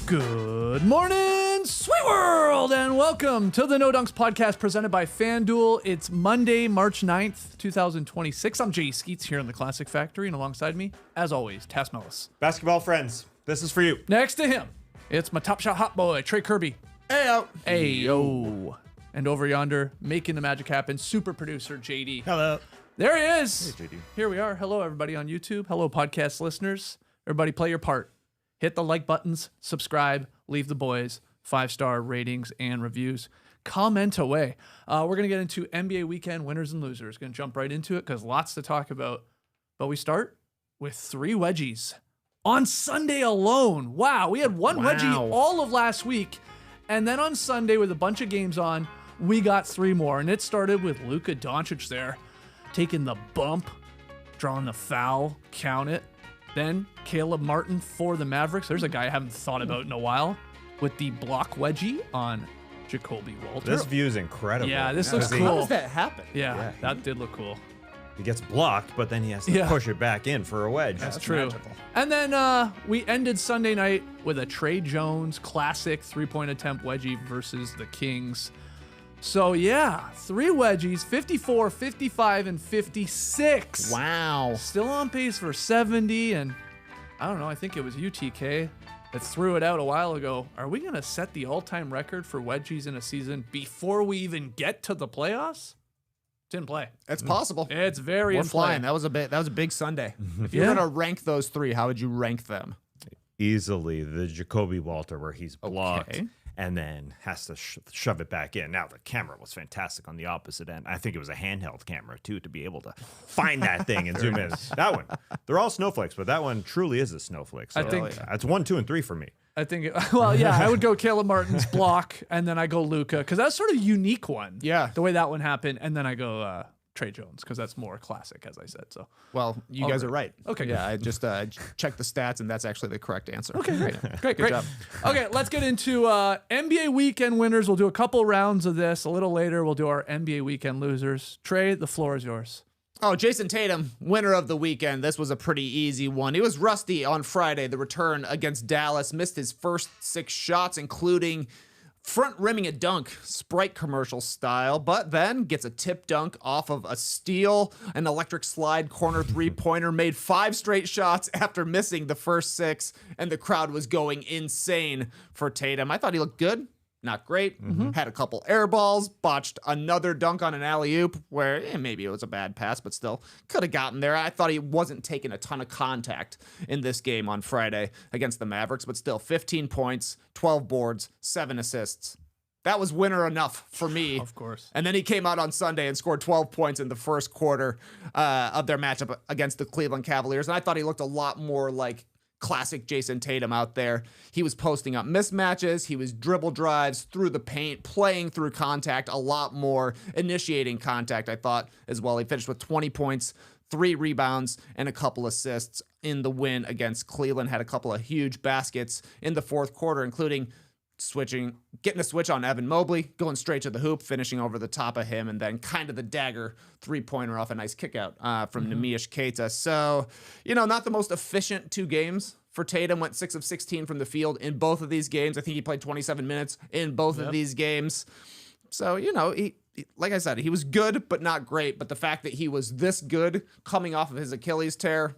Good morning, sweet world, and welcome to the No Dunks podcast presented by FanDuel. It's Monday, March 9th, 2026. I'm Jay Skeets here in the Classic Factory, and alongside me, as always, Tass Mellis. Basketball friends, this is for you. Next to him, it's my top shot hot boy, Trey Kirby. Hey, Ayo. And over yonder, making the magic happen, super producer JD. Hello. There he is. Hey, JD. Here we are. Hello, everybody on YouTube. Hello, podcast listeners. Everybody play your part. Hit the like buttons, subscribe, leave the boys 5-star ratings and reviews. Comment away. We're going to get into NBA weekend winners and losers. Going to jump right into it because lots to talk about. But we start with 3 wedgies on Sunday alone. Wow, we had one wedgie all of last week. And then on Sunday with a bunch of games on, we got 3 more. And it started with Luka Doncic there, taking the bump, drawing the foul, count it. Then Caleb Martin for the Mavericks. There's a guy I haven't thought about in a while with the block wedgie on Jacoby Walter. This view is incredible. Yeah, this looks cool. How does that happen? Yeah, that did look cool. He gets blocked, but then he has to push it back in for a wedge. That's true. Magical. And then we ended Sunday night with a Trey Jones classic 3-point attempt wedgie versus the Kings. So yeah, 3 wedgies, 54, 55, and 56. Wow. Still on pace for 70, and I don't know, I think it was UTK that threw it out a while ago. Are we going to set the all-time record for wedgies in a season before we even get to the playoffs? Didn't play. It's possible. It's very We're in play. flying. That was a big Sunday. If you're gonna rank those 3, how would you rank them? Easily the Jacoby Walter where he's blocked. Okay. And then has to shove it back in. Now, the camera was fantastic on the opposite end. I think it was a handheld camera, too, to be able to find that thing and zoom in. That one, they're all snowflakes, but that one truly is a snowflake. So I think that's 1, 2, and 3 for me. I think, I would go Caleb Martin's block, and then I go Luka, because that's sort of a unique one. Yeah. The way that one happened, and then I go Trey Jones, because that's more classic, as I said. So. Well, you guys are right. Okay, Yeah, I just checked the stats, and that's actually the correct answer. Okay, great. Good job. Okay, let's get into NBA weekend winners. We'll do a couple rounds of this. A little later, we'll do our NBA weekend losers. Trey, the floor is yours. Oh, Jayson Tatum, winner of the weekend. This was a pretty easy one. He was rusty on Friday, the return against Dallas. Missed his first 6 shots, including front rimming a dunk, Sprite commercial style, but then gets a tip dunk off of a steal, an electric slide corner 3-pointer, made 5 straight shots after missing the first 6, and the crowd was going insane for Tatum. I thought he looked good. Not great. Had a couple air balls, botched another dunk on an alley-oop where maybe it was a bad pass, but still could have gotten there. I thought he wasn't taking a ton of contact in this game on Friday against the Mavericks, but still 15 points, 12 boards, 7 assists. That was winner enough for me. Of course. And then he came out on Sunday and scored 12 points in the first quarter of their matchup against the Cleveland Cavaliers. And I thought he looked a lot more like classic Jayson Tatum out there. He was posting up mismatches. He was dribble drives through the paint, playing through contact a lot more, initiating contact, I thought, as well. He finished with 20 points, 3 rebounds, and a couple assists in the win against Cleveland. Had a couple of huge baskets in the fourth quarter, including getting a switch on Evan Mobley, going straight to the hoop, finishing over the top of him, and then kind of the dagger 3-pointer off a nice kickout from Neemias Queta. So, not the most efficient 2 games for Tatum. Went 6 of 16 from the field in both of these games. I think he played 27 minutes in both of these games. So, he like I said, he was good, but not great. But the fact that he was this good coming off of his Achilles tear,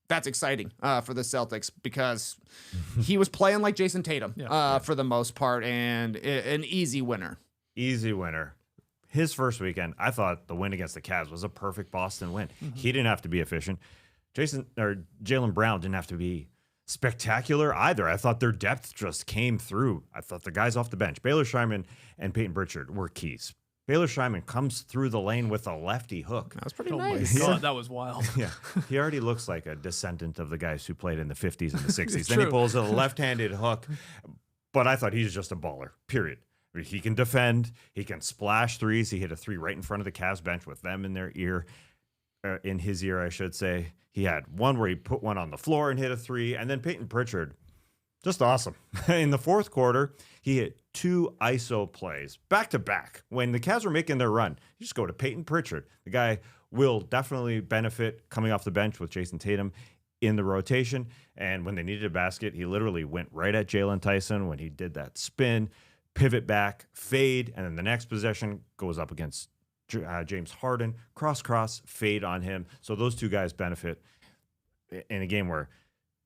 that's exciting for the Celtics because he was playing like Jayson Tatum for the most part, and an easy winner. Easy winner. His first weekend, I thought the win against the Cavs was a perfect Boston win. He didn't have to be efficient. Jaylen Brown didn't have to be spectacular either. I thought their depth just came through. I thought the guys off the bench, Baylor Schreiman and Peyton Pritchard, were keys. Baylor Schreiman comes through the lane with a lefty hook. That was pretty Oh nice. my God, that was wild. Yeah, he already looks like a descendant of the guys who played in the 50s and the 60s. Then true. he pulls a left-handed hook, but I thought he's just a baller, period. I mean, he can defend. He can splash threes. He hit a 3 right in front of the Cavs bench with them in their ear. In his ear, I should say. He had one where he put one on the floor and hit a 3, and then Peyton Pritchard, just awesome. In the fourth quarter, he hit 2 ISO plays back-to-back. When the Cavs were making their run, you just go to Peyton Pritchard. The guy will definitely benefit coming off the bench with Jayson Tatum in the rotation. And when they needed a basket, he literally went right at Jalen Tyson when he did that spin, pivot back, fade, and then the next possession goes up against James Harden, cross, fade on him. So those two guys benefit in a game where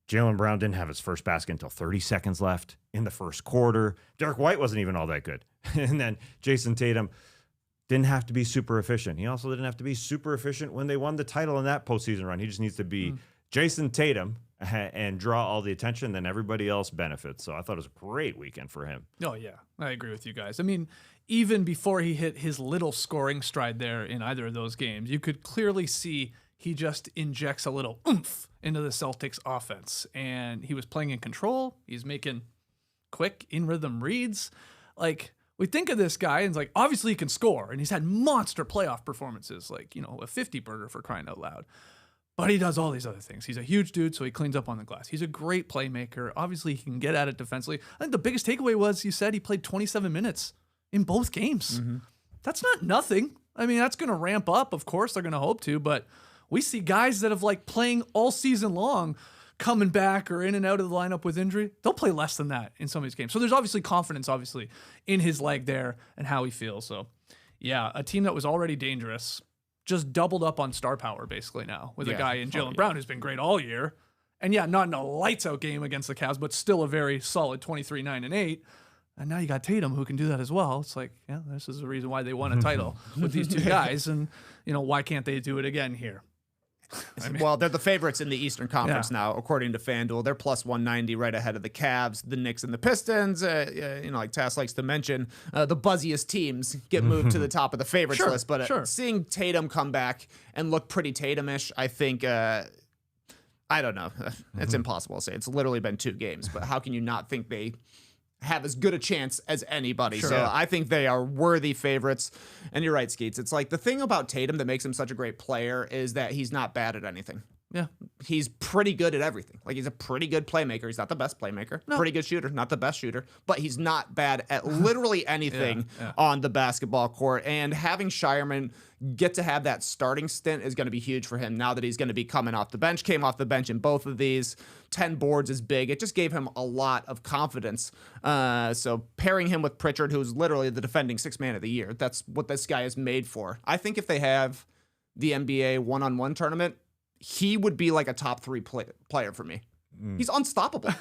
Jaylen Brown didn't have his first basket until 30 seconds left in the first quarter. Derek White wasn't even all that good. And then Jayson Tatum didn't have to be super efficient. He also didn't have to be super efficient when they won the title in that postseason run. He just needs to be Jayson Tatum and draw all the attention, then everybody else benefits. So I thought it was a great weekend for him. Oh, yeah. I agree with you guys. I mean, even before he hit his little scoring stride there in either of those games, you could clearly see he just injects a little oomph into the Celtics offense. And he was playing in control. He's making quick in-rhythm reads. Like, we think of this guy and it's like, obviously he can score. And he's had monster playoff performances, like, you know, a 50-burger for crying out loud. But he does all these other things. He's a huge dude, so he cleans up on the glass. He's a great playmaker. Obviously, he can get at it defensively. I think the biggest takeaway was you said he played 27 minutes in both games. Mm-hmm. That's not nothing. I mean, that's going to ramp up. Of course, they're going to hope to. But we see guys that have like playing all season long coming back or in and out of the lineup with injury. They'll play less than that in some of these games. So there's obviously confidence, obviously, in his leg there and how he feels. So, yeah, a team that was already dangerous just doubled up on star power basically now with a guy in Jaylen Brown who's been great all year. And yeah, not in a lights out game against the Cavs, but still a very solid 23, 9, and 8. And now you got Tatum who can do that as well. It's like, yeah, this is the reason why they won a title with these two guys. And, you know, why can't they do it again here? I mean, well, they're the favorites in the Eastern Conference now, according to FanDuel. They're plus 190 right ahead of the Cavs, the Knicks, and the Pistons. You know, like Tass likes to mention, the buzziest teams get moved to the top of the favorites list. But seeing Tatum come back and look pretty Tatum-ish, I think, I don't know. It's impossible to say. It's literally been 2 games. But how can you not think they have as good a chance as anybody? So I think they are worthy favorites. And you're right, Skeets. It's like the thing about Tatum that makes him such a great player is that he's not bad at anything. Yeah. He's pretty good at everything. Like, he's a pretty good playmaker. He's not the best playmaker. No. Pretty good shooter, not the best shooter. But he's not bad at literally anything on the basketball court. And having Shireman get to have that starting stint is going to be huge for him now that he's going to be coming off the bench. Came off the bench in both of these. 10 boards is big. It just gave him a lot of confidence. So pairing him with Pritchard, who's literally the defending 6th man of the year, that's what this guy is made for. I think if they have the NBA one-on-one tournament, he would be like a top 3 player for me. He's unstoppable.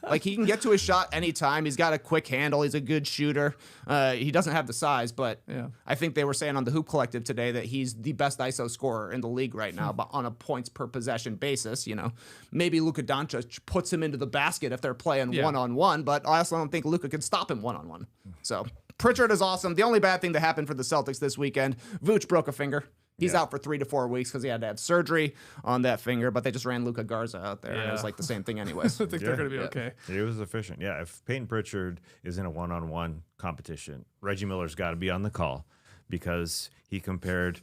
Like, he can get to his shot anytime. He's got a quick handle. He's a good shooter. He doesn't have the size, but I think they were saying on the Hoop Collective today that he's the best ISO scorer in the league right now, but on a points per possession basis. You know, maybe Luka Doncic puts him into the basket if they're playing one-on-one, but I also don't think Luka can stop him one-on-one. So Pritchard is awesome. The only bad thing that happened for the Celtics this weekend, Vooch broke a finger. He's out for 3 to 4 weeks because he had to have surgery on that finger, but they just ran Luka Garza out there. And it was like the same thing anyways. I think they're going to be okay. He was efficient. Yeah, if Peyton Pritchard is in a one-on-one competition, Reggie Miller's got to be on the call because he compared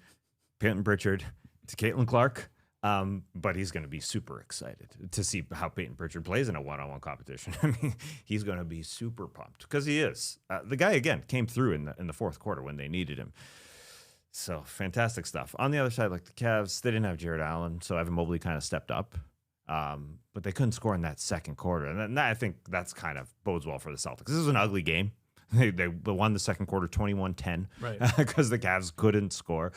Peyton Pritchard to Caitlin Clark. But he's going to be super excited to see how Peyton Pritchard plays in a one-on-one competition. I mean, he's going to be super pumped because he is. The guy, again, came through in the fourth quarter when they needed him. So fantastic stuff. On the other side, like the Cavs, they didn't have Jared Allen, so Evan Mobley kind of stepped up. But they couldn't score in that second quarter. And I think that's kind of bodes well for the Celtics. This is an ugly game. They won the second quarter 21-10 because the Cavs couldn't score.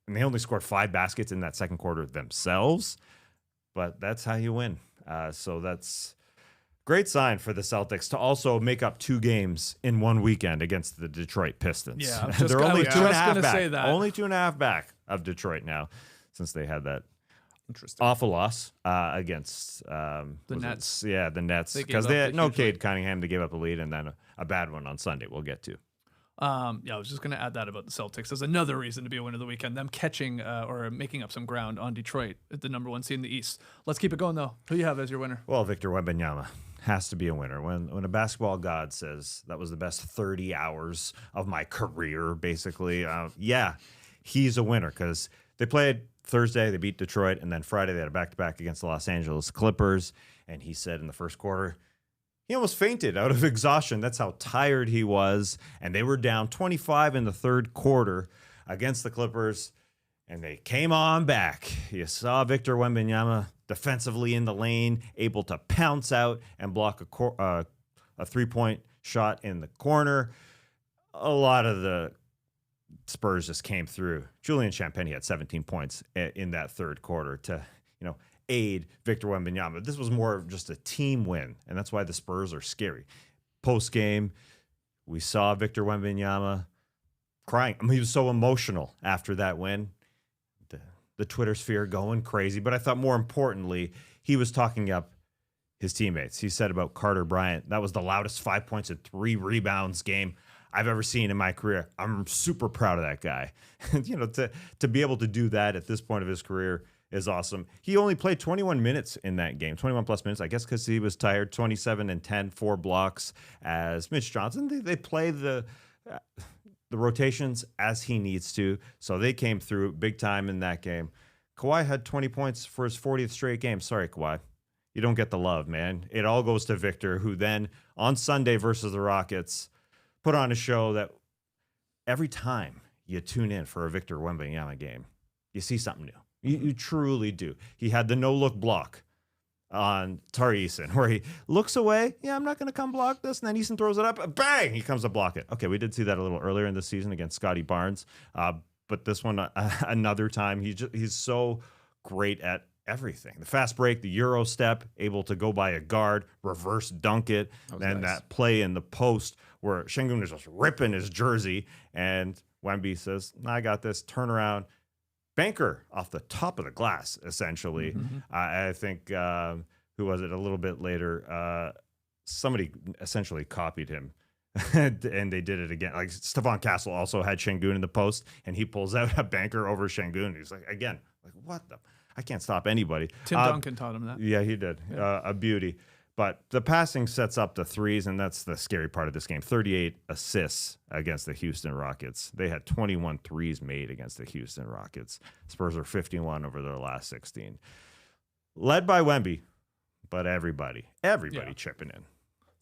And they only scored 5 baskets in that second quarter themselves. But that's how you win. So that's great sign for the Celtics to also make up 2 games in one weekend against the Detroit Pistons. Yeah, they're only 2.5 back. Say that. Only 2.5 back of Detroit now, since they had that awful loss against the Nets. The Nets, because they had no Cade Cunningham. They gave up a lead, and then a bad one on Sunday. We'll get to. I was just going to add that about the Celtics as another reason to be a win of the weekend. Them catching or making up some ground on Detroit at the number 1 seed in the East. Let's keep it going, though. Who do you have as your winner? Well, Victor Wembanyama has to be a winner. When a basketball god says that was the best 30 hours of my career, basically, he's a winner because they played Thursday, they beat Detroit, and then Friday they had a back-to-back against the Los Angeles Clippers, and he said in the first quarter, he almost fainted out of exhaustion. That's how tired he was, and they were down 25 in the third quarter against the Clippers, and they came on back. You saw Victor Wembanyama defensively in the lane, able to pounce out and block a 3-point shot in the corner. A lot of the Spurs just came through. Julian Champagny had 17 points in that third quarter to, aid Victor Wembanyama. This was more of just a team win, and that's why the Spurs are scary. Post game, we saw Victor Wembanyama crying. He was so emotional after that win. The Twitter sphere going crazy, but I thought more importantly, he was talking up his teammates. He said about Carter Bryant, that was the loudest 5 points and 3 rebounds game I've ever seen in my career. I'm super proud of that guy. To be able to do that at this point of his career is awesome. He only played 21 minutes in that game, 21 plus minutes, I guess because he was tired. 27 and 10, 4 blocks as Mitch Johnson. They play the rotations as he needs to, so they came through big time in that game. Kawhi had 20 points for his 40th straight game. Sorry, Kawhi. You don't get the love, man. It all goes to Victor, who then on Sunday versus the Rockets put on a show that every time you tune in for a Victor Wembanyama game, you see something new. You truly do. He had the no-look block on Tari Eason, where he looks away. Yeah, I'm not going to come block this. And then Eason throws it up. Bang! He comes to block it. Okay, we did see that a little earlier in the season against Scotty Barnes. But this one, another time, he's so great at everything. The fast break, the Euro step, able to go by a guard, reverse dunk it. Then nice. That play in the post where Şengün is just ripping his jersey. And Wemby says, I got this. Turn around. Banker off the top of the glass, essentially. Mm-hmm. I think, who was it a little bit later? Somebody essentially copied him, and they did it again. Like Stephon Castle also had Şengün in the post, and he pulls out a banker over Şengün. He's like, again, like, what the? I can't stop anybody. Tim Duncan taught him that. Yeah, he did. Yeah. A beauty. But the passing sets up the threes, and that's the scary part of this game. 38 assists against the Houston Rockets. They had 21 threes made against the Houston Rockets. Spurs are 51 over their last 16. Led by Wemby, but everybody chipping in.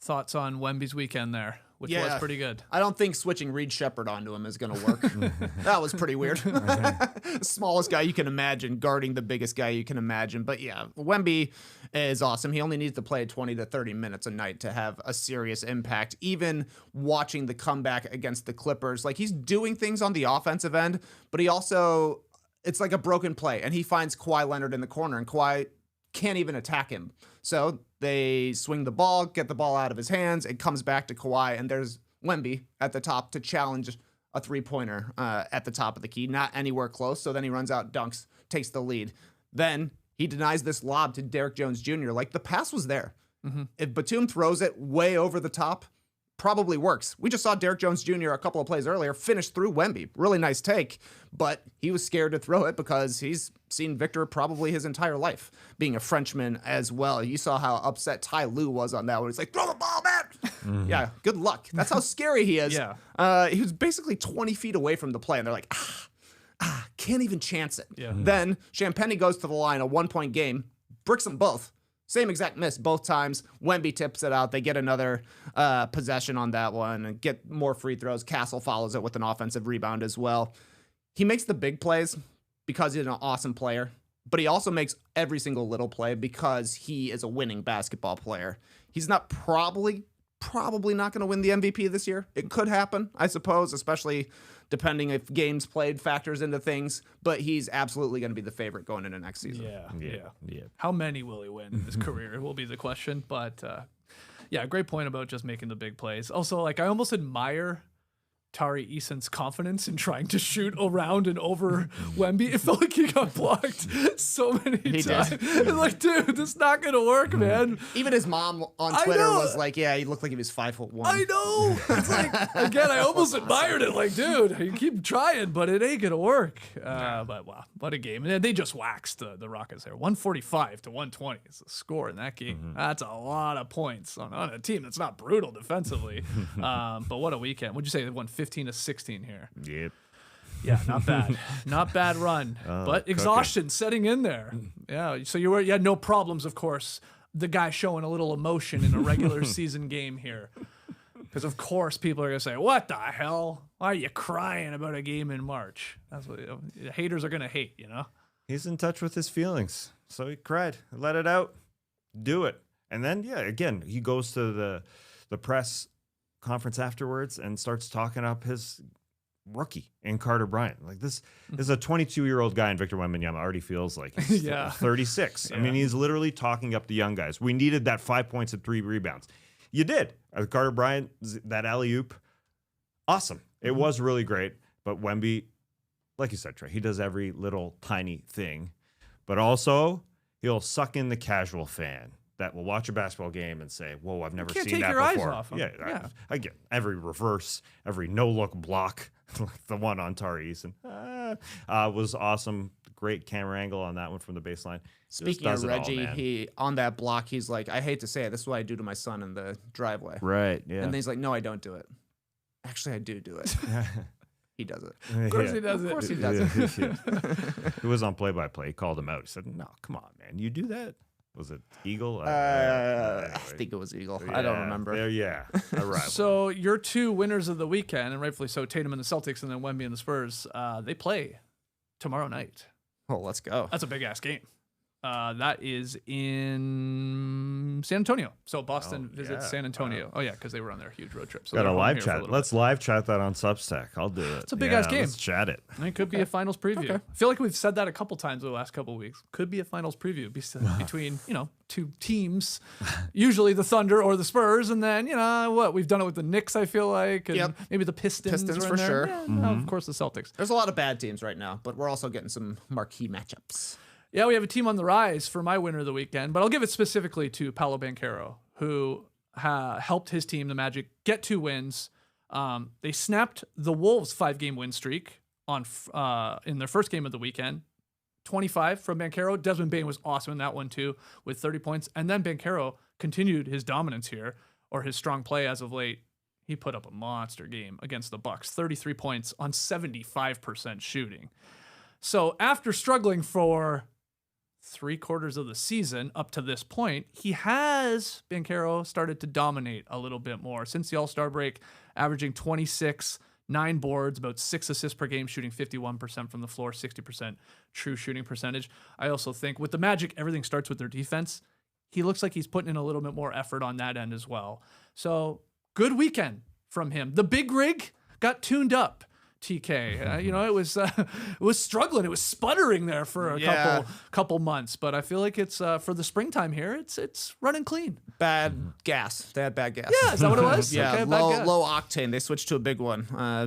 Thoughts on Wemby's weekend there, which was pretty good. I don't think switching Reed Shepherd onto him is going to work. That was pretty weird. Smallest guy you can imagine, guarding the biggest guy you can imagine. But yeah, Wemby is awesome. He only needs to play 20 to 30 minutes a night to have a serious impact. Even watching the comeback against the Clippers, like he's doing things on the offensive end, but he also, it's like a broken play. And he finds Kawhi Leonard in the corner, and Kawhi can't even attack him. So they swing the ball, get the ball out of his hands. It comes back to Kawhi, and there's Wemby at the top to challenge a three-pointer at the top of the key, not anywhere close. So then he runs out, dunks, takes the lead. Then he denies this lob to Derrick Jones Jr. Like the pass was there. Mm-hmm. If Batum throws it way over the top, probably works. We just saw Derrick Jones Jr. a couple of plays earlier finish through Wemby. Really nice take, but he was scared to throw it because he's seen Victor probably his entire life, being a Frenchman as well. You saw how upset Ty Lue was on that one. He's like, throw the ball, man! Mm-hmm. Yeah, good luck. That's how scary he is. Yeah. He was basically 20 feet away from the play, and they're like, can't even chance it. Yeah. Then Champagny goes to the line, a 1-point game, bricks them both. Same exact miss both times. Wemby tips it out. They get another possession on that one and get more free throws. Castle follows it with an offensive rebound as well. He makes the big plays because he's an awesome player, but he also makes every single little play because he is a winning basketball player. He's not probably not going to win the MVP this year. It could happen, I suppose, especially depending if games played factors into things, but he's absolutely going to be the favorite going into next season. Yeah. How many will he win in his career will be the question, but yeah, great point about just making the big plays. Also, like, I almost admire Tari Eason's confidence in trying to shoot around and over Wemby. It felt like he got blocked so many times. Like, dude, this is not going to work, man. Even his mom on Twitter was like, yeah, he looked like he was 5'1". I know. It's like, again, I almost admired it. Like, dude, you keep trying, but it ain't going to work. But wow, what a game. And they just waxed the Rockets there. 145 to 120 is the score in that game. Mm-hmm. That's a lot of points on a team that's not brutal defensively. But what a weekend. What'd you say? They won 15 to 16 here. Yep. Yeah, not bad. Not bad run. But exhaustion setting in there. Yeah. So you had no problems, of course. The guy showing a little emotion in a regular season game here. Because of course people are gonna say, what the hell? Why are you crying about a game in March? That's what haters are gonna hate, you know? He's in touch with his feelings. So he cried, let it out, do it. And then, again, he goes to the press conference afterwards and starts talking up his rookie in Carter Bryant. Like this is a 22-year-old guy, and Victor Wembanyama already feels like he's 36. I mean, he's literally talking up the young guys. We needed that 5 points and 3 rebounds. You did. Carter Bryant, that alley-oop, awesome. It was really great. But Wemby, like you said, Trey, he does every little tiny thing. But also, he'll suck in the casual fan that will watch a basketball game and say, whoa, I've never seen that before. Eyes off him. Yeah. Again, every reverse, every no-look block, like the one on Tari Eason, was awesome. Great camera angle on that one from the baseline. Speaking of Reggie, he on that block, he's like, I hate to say it, this is what I do to my son in the driveway. Right, yeah. And then he's like, no, I don't do it. Actually, I do it. He does it. Of course he does it. Of course he does it. He was on play-by-play. He called him out. He said, no, come on, man. You do that? Was it Eagle? I think it was Eagle. I don't remember. So your 2 winners of the weekend, and rightfully so, Tatum and the Celtics, and then Wemby and the Spurs, they play tomorrow night. Oh, let's go. That's a big-ass game. That is in San Antonio. So Boston visits San Antonio. Oh, yeah, because they were on their huge road trip. So got a live chat. Let's live chat that on Substack. I'll do it. It's a big-ass game. Let's chat it. It could be a finals preview. Okay. I feel like we've said that a couple times over the last couple of weeks. Could be a finals preview between, 2 teams, usually the Thunder or the Spurs. And then, we've done it with the Knicks, I feel like. And maybe the Pistons for sure. Yeah, no, of course, the Celtics. There's a lot of bad teams right now, but we're also getting some marquee matchups. Yeah, we have a team on the rise for my winner of the weekend, but I'll give it specifically to Paolo Banchero, who helped his team, the Magic, get 2 wins. They snapped the Wolves' 5-game win streak in their first game of the weekend. 25 from Banchero. Desmond Bane was awesome in that one too, with 30 points. And then Banchero continued his dominance here, or his strong play as of late. He put up a monster game against the Bucks, 33 points on 75% shooting. So after struggling for 3/4 of the season up to this point, Banchero started to dominate a little bit more since the All-Star break, averaging 26, 9 boards, about 6 assists per game, shooting 51% from the floor, 60% true shooting percentage. I also think with the Magic, everything starts with their defense. He looks like he's putting in a little bit more effort on that end as well. So good weekend from him. The big rig got tuned up. TK, it was struggling. It was sputtering there for a couple months, but I feel like it's for the springtime here. It's running clean. Bad gas. They had bad gas. Yeah, is that what it was? Yeah, okay, low octane. They switched to a big one,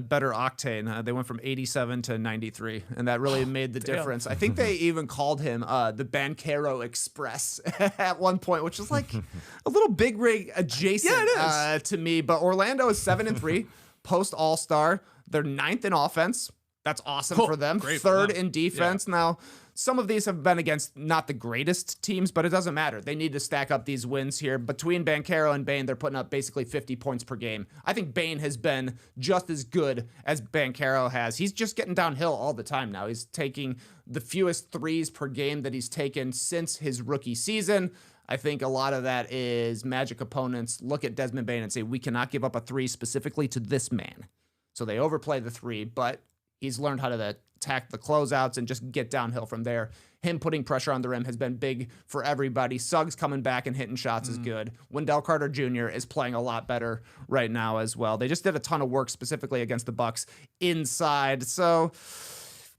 better octane. They went from 87 to 93, and that really made the difference. I think they even called him the Banchero Express at one point, which is like a little big rig adjacent to me. But Orlando is 7-3 post All-Star. They're 9th in offense. That's awesome for them. 3rd in defense. Yeah. Now, some of these have been against not the greatest teams, but it doesn't matter. They need to stack up these wins here. Between Banchero and Bane, they're putting up basically 50 points per game. I think Bane has been just as good as Banchero has. He's just getting downhill all the time now. He's taking the fewest threes per game that he's taken since his rookie season. I think a lot of that is Magic opponents look at Desmond Bane and say, we cannot give up a 3 specifically to this man. So they overplay the 3, but he's learned how to attack the closeouts and just get downhill from there. Him putting pressure on the rim has been big for everybody. Suggs coming back and hitting shots is good. Wendell Carter Jr. is playing a lot better right now as well. They just did a ton of work specifically against the Bucks inside. So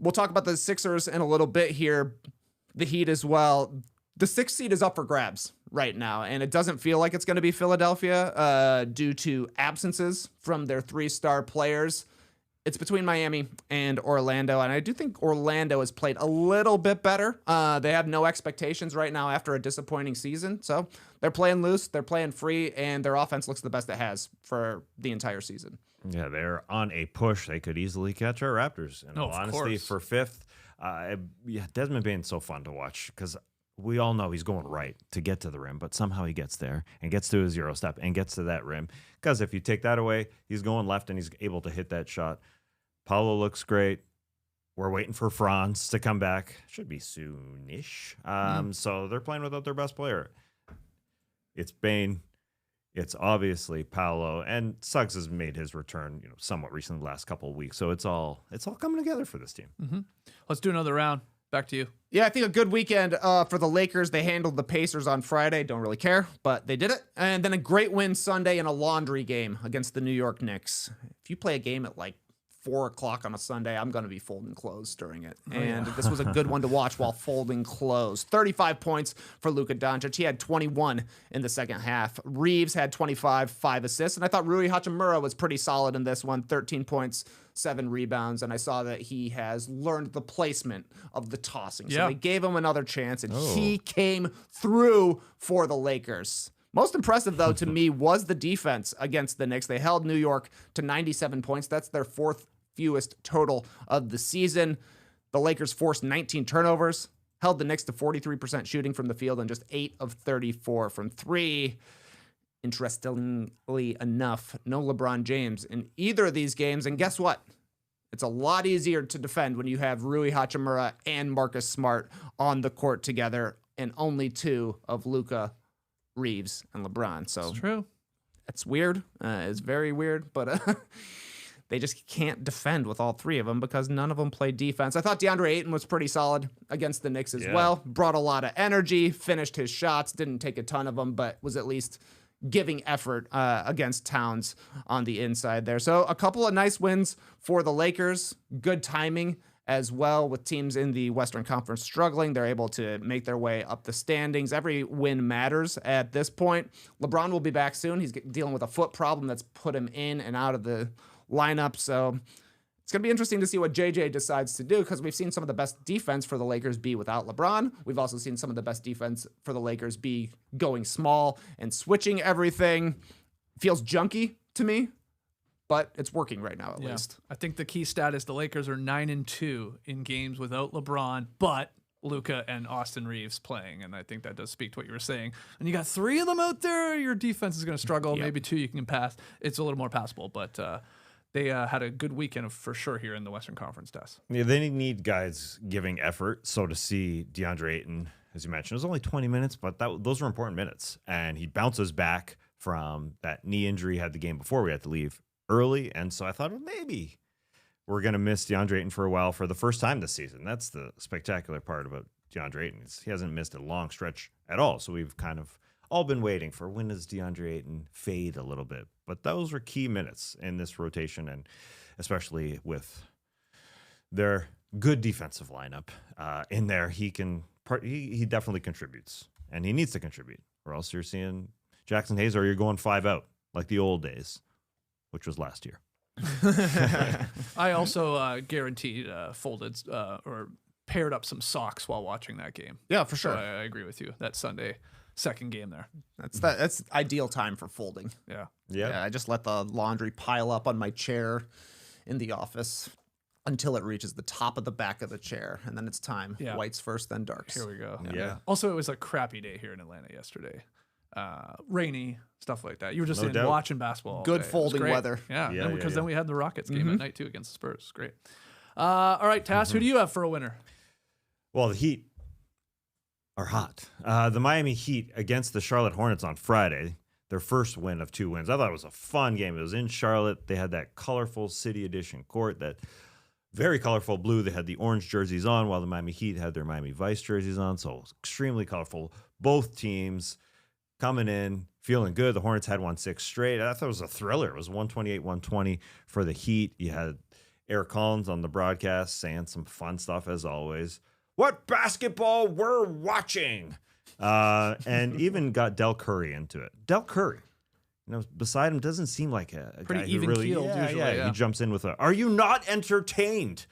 we'll talk about the Sixers in a little bit here. The Heat as well. The 6th seed is up for grabs right now, and it doesn't feel like it's going to be Philadelphia due to absences from their 3-star players. It's between Miami and Orlando, and I do think Orlando has played a little bit better. They have no expectations right now after a disappointing season, so they're playing loose, they're playing free, and their offense looks the best it has for the entire season. Yeah, they're on a push. They could easily catch our Raptors, in all honesty, for 5th. Desmond Bane's so fun to watch because we all know he's going right to get to the rim, but somehow he gets there and gets to his 0 step and gets to that rim. Because if you take that away, he's going left and he's able to hit that shot. Paolo looks great. We're waiting for Franz to come back. Should be soonish. So they're playing without their best player. It's Bane. It's obviously Paolo, and Suggs has made his return, somewhat recently the last couple of weeks. So it's all coming together for this team. Let's do another round. back to you. Yeah, I think a good weekend for the Lakers. They handled the Pacers on Friday. Don't really care, but they did it. And then a great win Sunday in a laundry game against the New York Knicks. If you play a game at like 4 o'clock on a Sunday, I'm going to be folding clothes during it. And this was a good one to watch while folding clothes. 35 points for Luka Doncic. He had 21 in the second half. Reeves had 25, 5 assists. And I thought Rui Hachimura was pretty solid in this one. 13 points, 7 rebounds. And I saw that he has learned the placement of the tossing. So they gave him another chance, and he came through for the Lakers. Most impressive, though, to me was the defense against the Knicks. They held New York to 97 points. That's their 4th fewest total of the season. The Lakers forced 19 turnovers, held the Knicks to 43% shooting from the field and just 8 of 34 from 3. Interestingly enough, no LeBron James in either of these games. And guess what? It's a lot easier to defend when you have Rui Hachimura and Marcus Smart on the court together, and only 2 of Luka, Reeves, and LeBron. So It's true. it's weird. It's very weird, but they just can't defend with all 3 of them because none of them play defense. I thought DeAndre Ayton was pretty solid against the Knicks as well. Brought a lot of energy, finished his shots, didn't take a ton of them, but was at least giving effort against Towns on the inside there. So a couple of nice wins for the Lakers. Good timing as well with teams in the Western Conference struggling. They're able to make their way up the standings. Every win matters at this point. LeBron will be back soon. He's dealing with a foot problem that's put him in and out of the lineup. So it's going to be interesting to see what JJ decides to do, because we've seen some of the best defense for the Lakers be without LeBron. We've also seen some of the best defense for the Lakers be going small and switching everything. Feels junky to me, but it's working right now at least. I think the key stat is the Lakers are 9-2 in games without LeBron, but Luka and Austin Reeves playing, and I think that does speak to what you were saying. And you got 3 of them out there, your defense is going to struggle. Maybe 2 you can pass. It's a little more passable, but they had a good weekend for sure here in the Western Conference, Des. Yeah, they need guys giving effort. So to see DeAndre Ayton, as you mentioned, it was only 20 minutes, but those were important minutes. And he bounces back from that knee injury he had the game before we had to leave early. And so I thought, well, maybe we're going to miss DeAndre Ayton for a while for the first time this season. That's the spectacular part about DeAndre Ayton. He hasn't missed a long stretch at all. So we've kind of all been waiting for when does DeAndre Ayton fade a little bit. But those were key minutes in this rotation, and especially with their good defensive lineup in there, he definitely contributes, and he needs to contribute, or else you're seeing Jackson Hayes, or you're going 5 out like the old days, which was last year. I also guaranteed folded or paired up some socks while watching that game. Yeah, for sure. So I agree with you. That Sunday second game there. That's ideal time for folding. Yeah. I just let the laundry pile up on my chair in the office until it reaches the top of the back of the chair, and then it's time. Yeah. Whites first, then darks. Here we go. Yeah. Also, it was a crappy day here in Atlanta yesterday. Rainy, stuff like that. You were just No doubt. watching basketball. all Good day. It was folding great. weather. Yeah, Yeah, because yeah. then we had the Rockets game at night too against the Spurs. Great. All right, Tass, who do you have for a winner? Well, the Heat are hot. The Miami Heat against the Charlotte Hornets on Friday, their first win of 2 wins. I thought it was a fun game. It was in Charlotte. They had that colorful City Edition court, that very colorful blue. They had the orange jerseys on, while the Miami Heat had their Miami Vice jerseys on. So it was extremely colorful. Both teams coming in, feeling good. The Hornets had won 6 straight. I thought it was a thriller. It was 128-120 for the Heat. You had Eric Collins on the broadcast saying some fun stuff as always. What basketball we're watching. And even got Del Curry into it. Del Curry, beside him doesn't seem like a Pretty guy even who really, keeled usually. He jumps in with are you not entertained?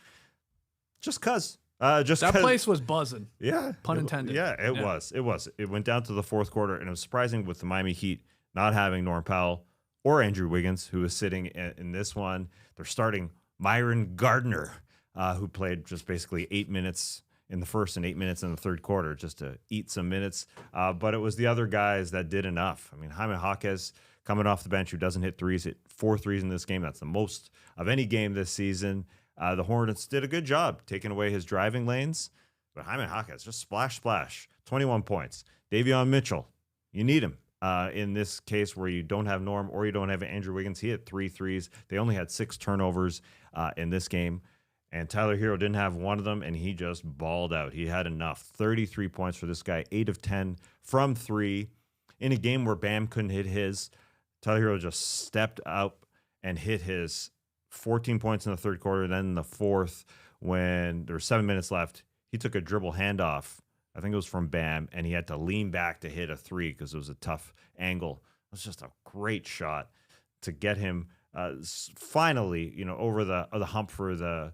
Just cause. That 'cause. place was buzzing. Yeah. Pun intended. Yeah, it was. It was. It went down to the fourth quarter, and it was surprising with the Miami Heat not having Norm Powell or Andrew Wiggins, who was sitting in this one. They're starting Myron Gardner, who played just basically 8 minutes in the first and 8 minutes in the third quarter just to eat some minutes. But it was the other guys that did enough. I mean, Jaime Jaquez coming off the bench, who doesn't hit threes, hit 4 threes in this game. That's the most of any game this season. The Hornets did a good job taking away his driving lanes. But Jaime Jaquez, just splash, 21 points. Davion Mitchell, you need him. In this case where you don't have Norm or you don't have Andrew Wiggins, he had 3 threes. They only had 6 turnovers in this game. And Tyler Hero didn't have one of them, and he just balled out. He had enough. 33 points for this guy, 8 of 10 from 3. In a game where Bam couldn't hit his, Tyler Hero just stepped up and hit his 14 points in the third quarter. Then in the fourth, when there were 7 minutes left, he took a dribble handoff. I think it was from Bam, and he had to lean back to hit a 3 because it was a tough angle. It was just a great shot to get him finally, over the hump for the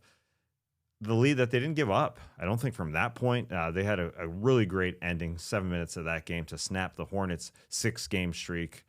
lead that they didn't give up. I don't think from that point, they had a really great ending, 7 minutes of that game to snap the Hornets' 6-game streak.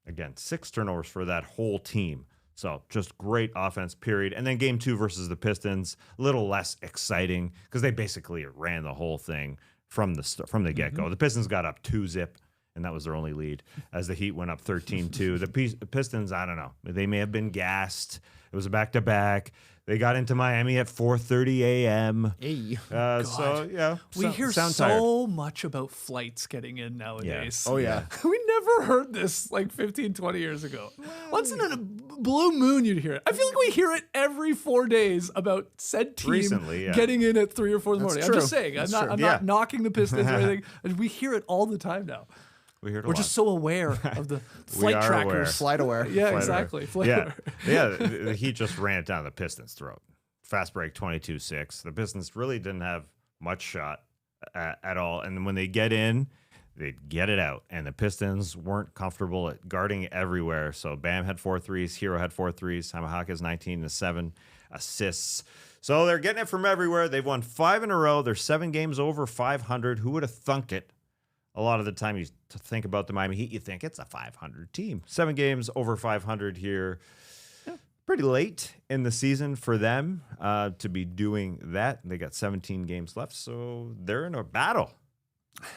Again, 6 turnovers for that whole team. So just great offense, period. And then game 2 versus the Pistons, a little less exciting because they basically ran the whole thing from the get-go. The Pistons got up 2-zip, and that was their only lead as the Heat went up 13-2. The Pistons, I don't know. They may have been gassed. It was a back-to-back. They got into Miami at 4:30 a.m. Hey. So, yeah. We hear so much about flights getting in nowadays. Oh, yeah. We never heard this like 15, 20 years ago. Once in a blue moon, you'd hear it. I feel like we hear it every 4 days about said team Recently, yeah. getting in at 3 or 4 in the morning. true. I'm just saying. I'm not knocking the Pistons or anything. We hear it all the time now. We're just so aware of the flight trackers. Flight aware. Yeah, Flight exactly. aware. Flight Yeah, aware. yeah. The Heat just ran it down the Pistons' throat. Fast break, 22-6. The Pistons really didn't have much shot at all. And when they get in, they get it out. And the Pistons weren't comfortable at guarding everywhere. So Bam had 4 threes. Hero had 4 threes. Hamahaka has 19 and 7 assists. So they're getting it from everywhere. They've won 5 in a row. They're 7 games over 500. Who would have thunk it? A lot of the time you think about the Miami Heat, you think it's a 500 team. 7 games over 500 here. Yeah, pretty late in the season for them to be doing that. They got 17 games left, so they're in a battle.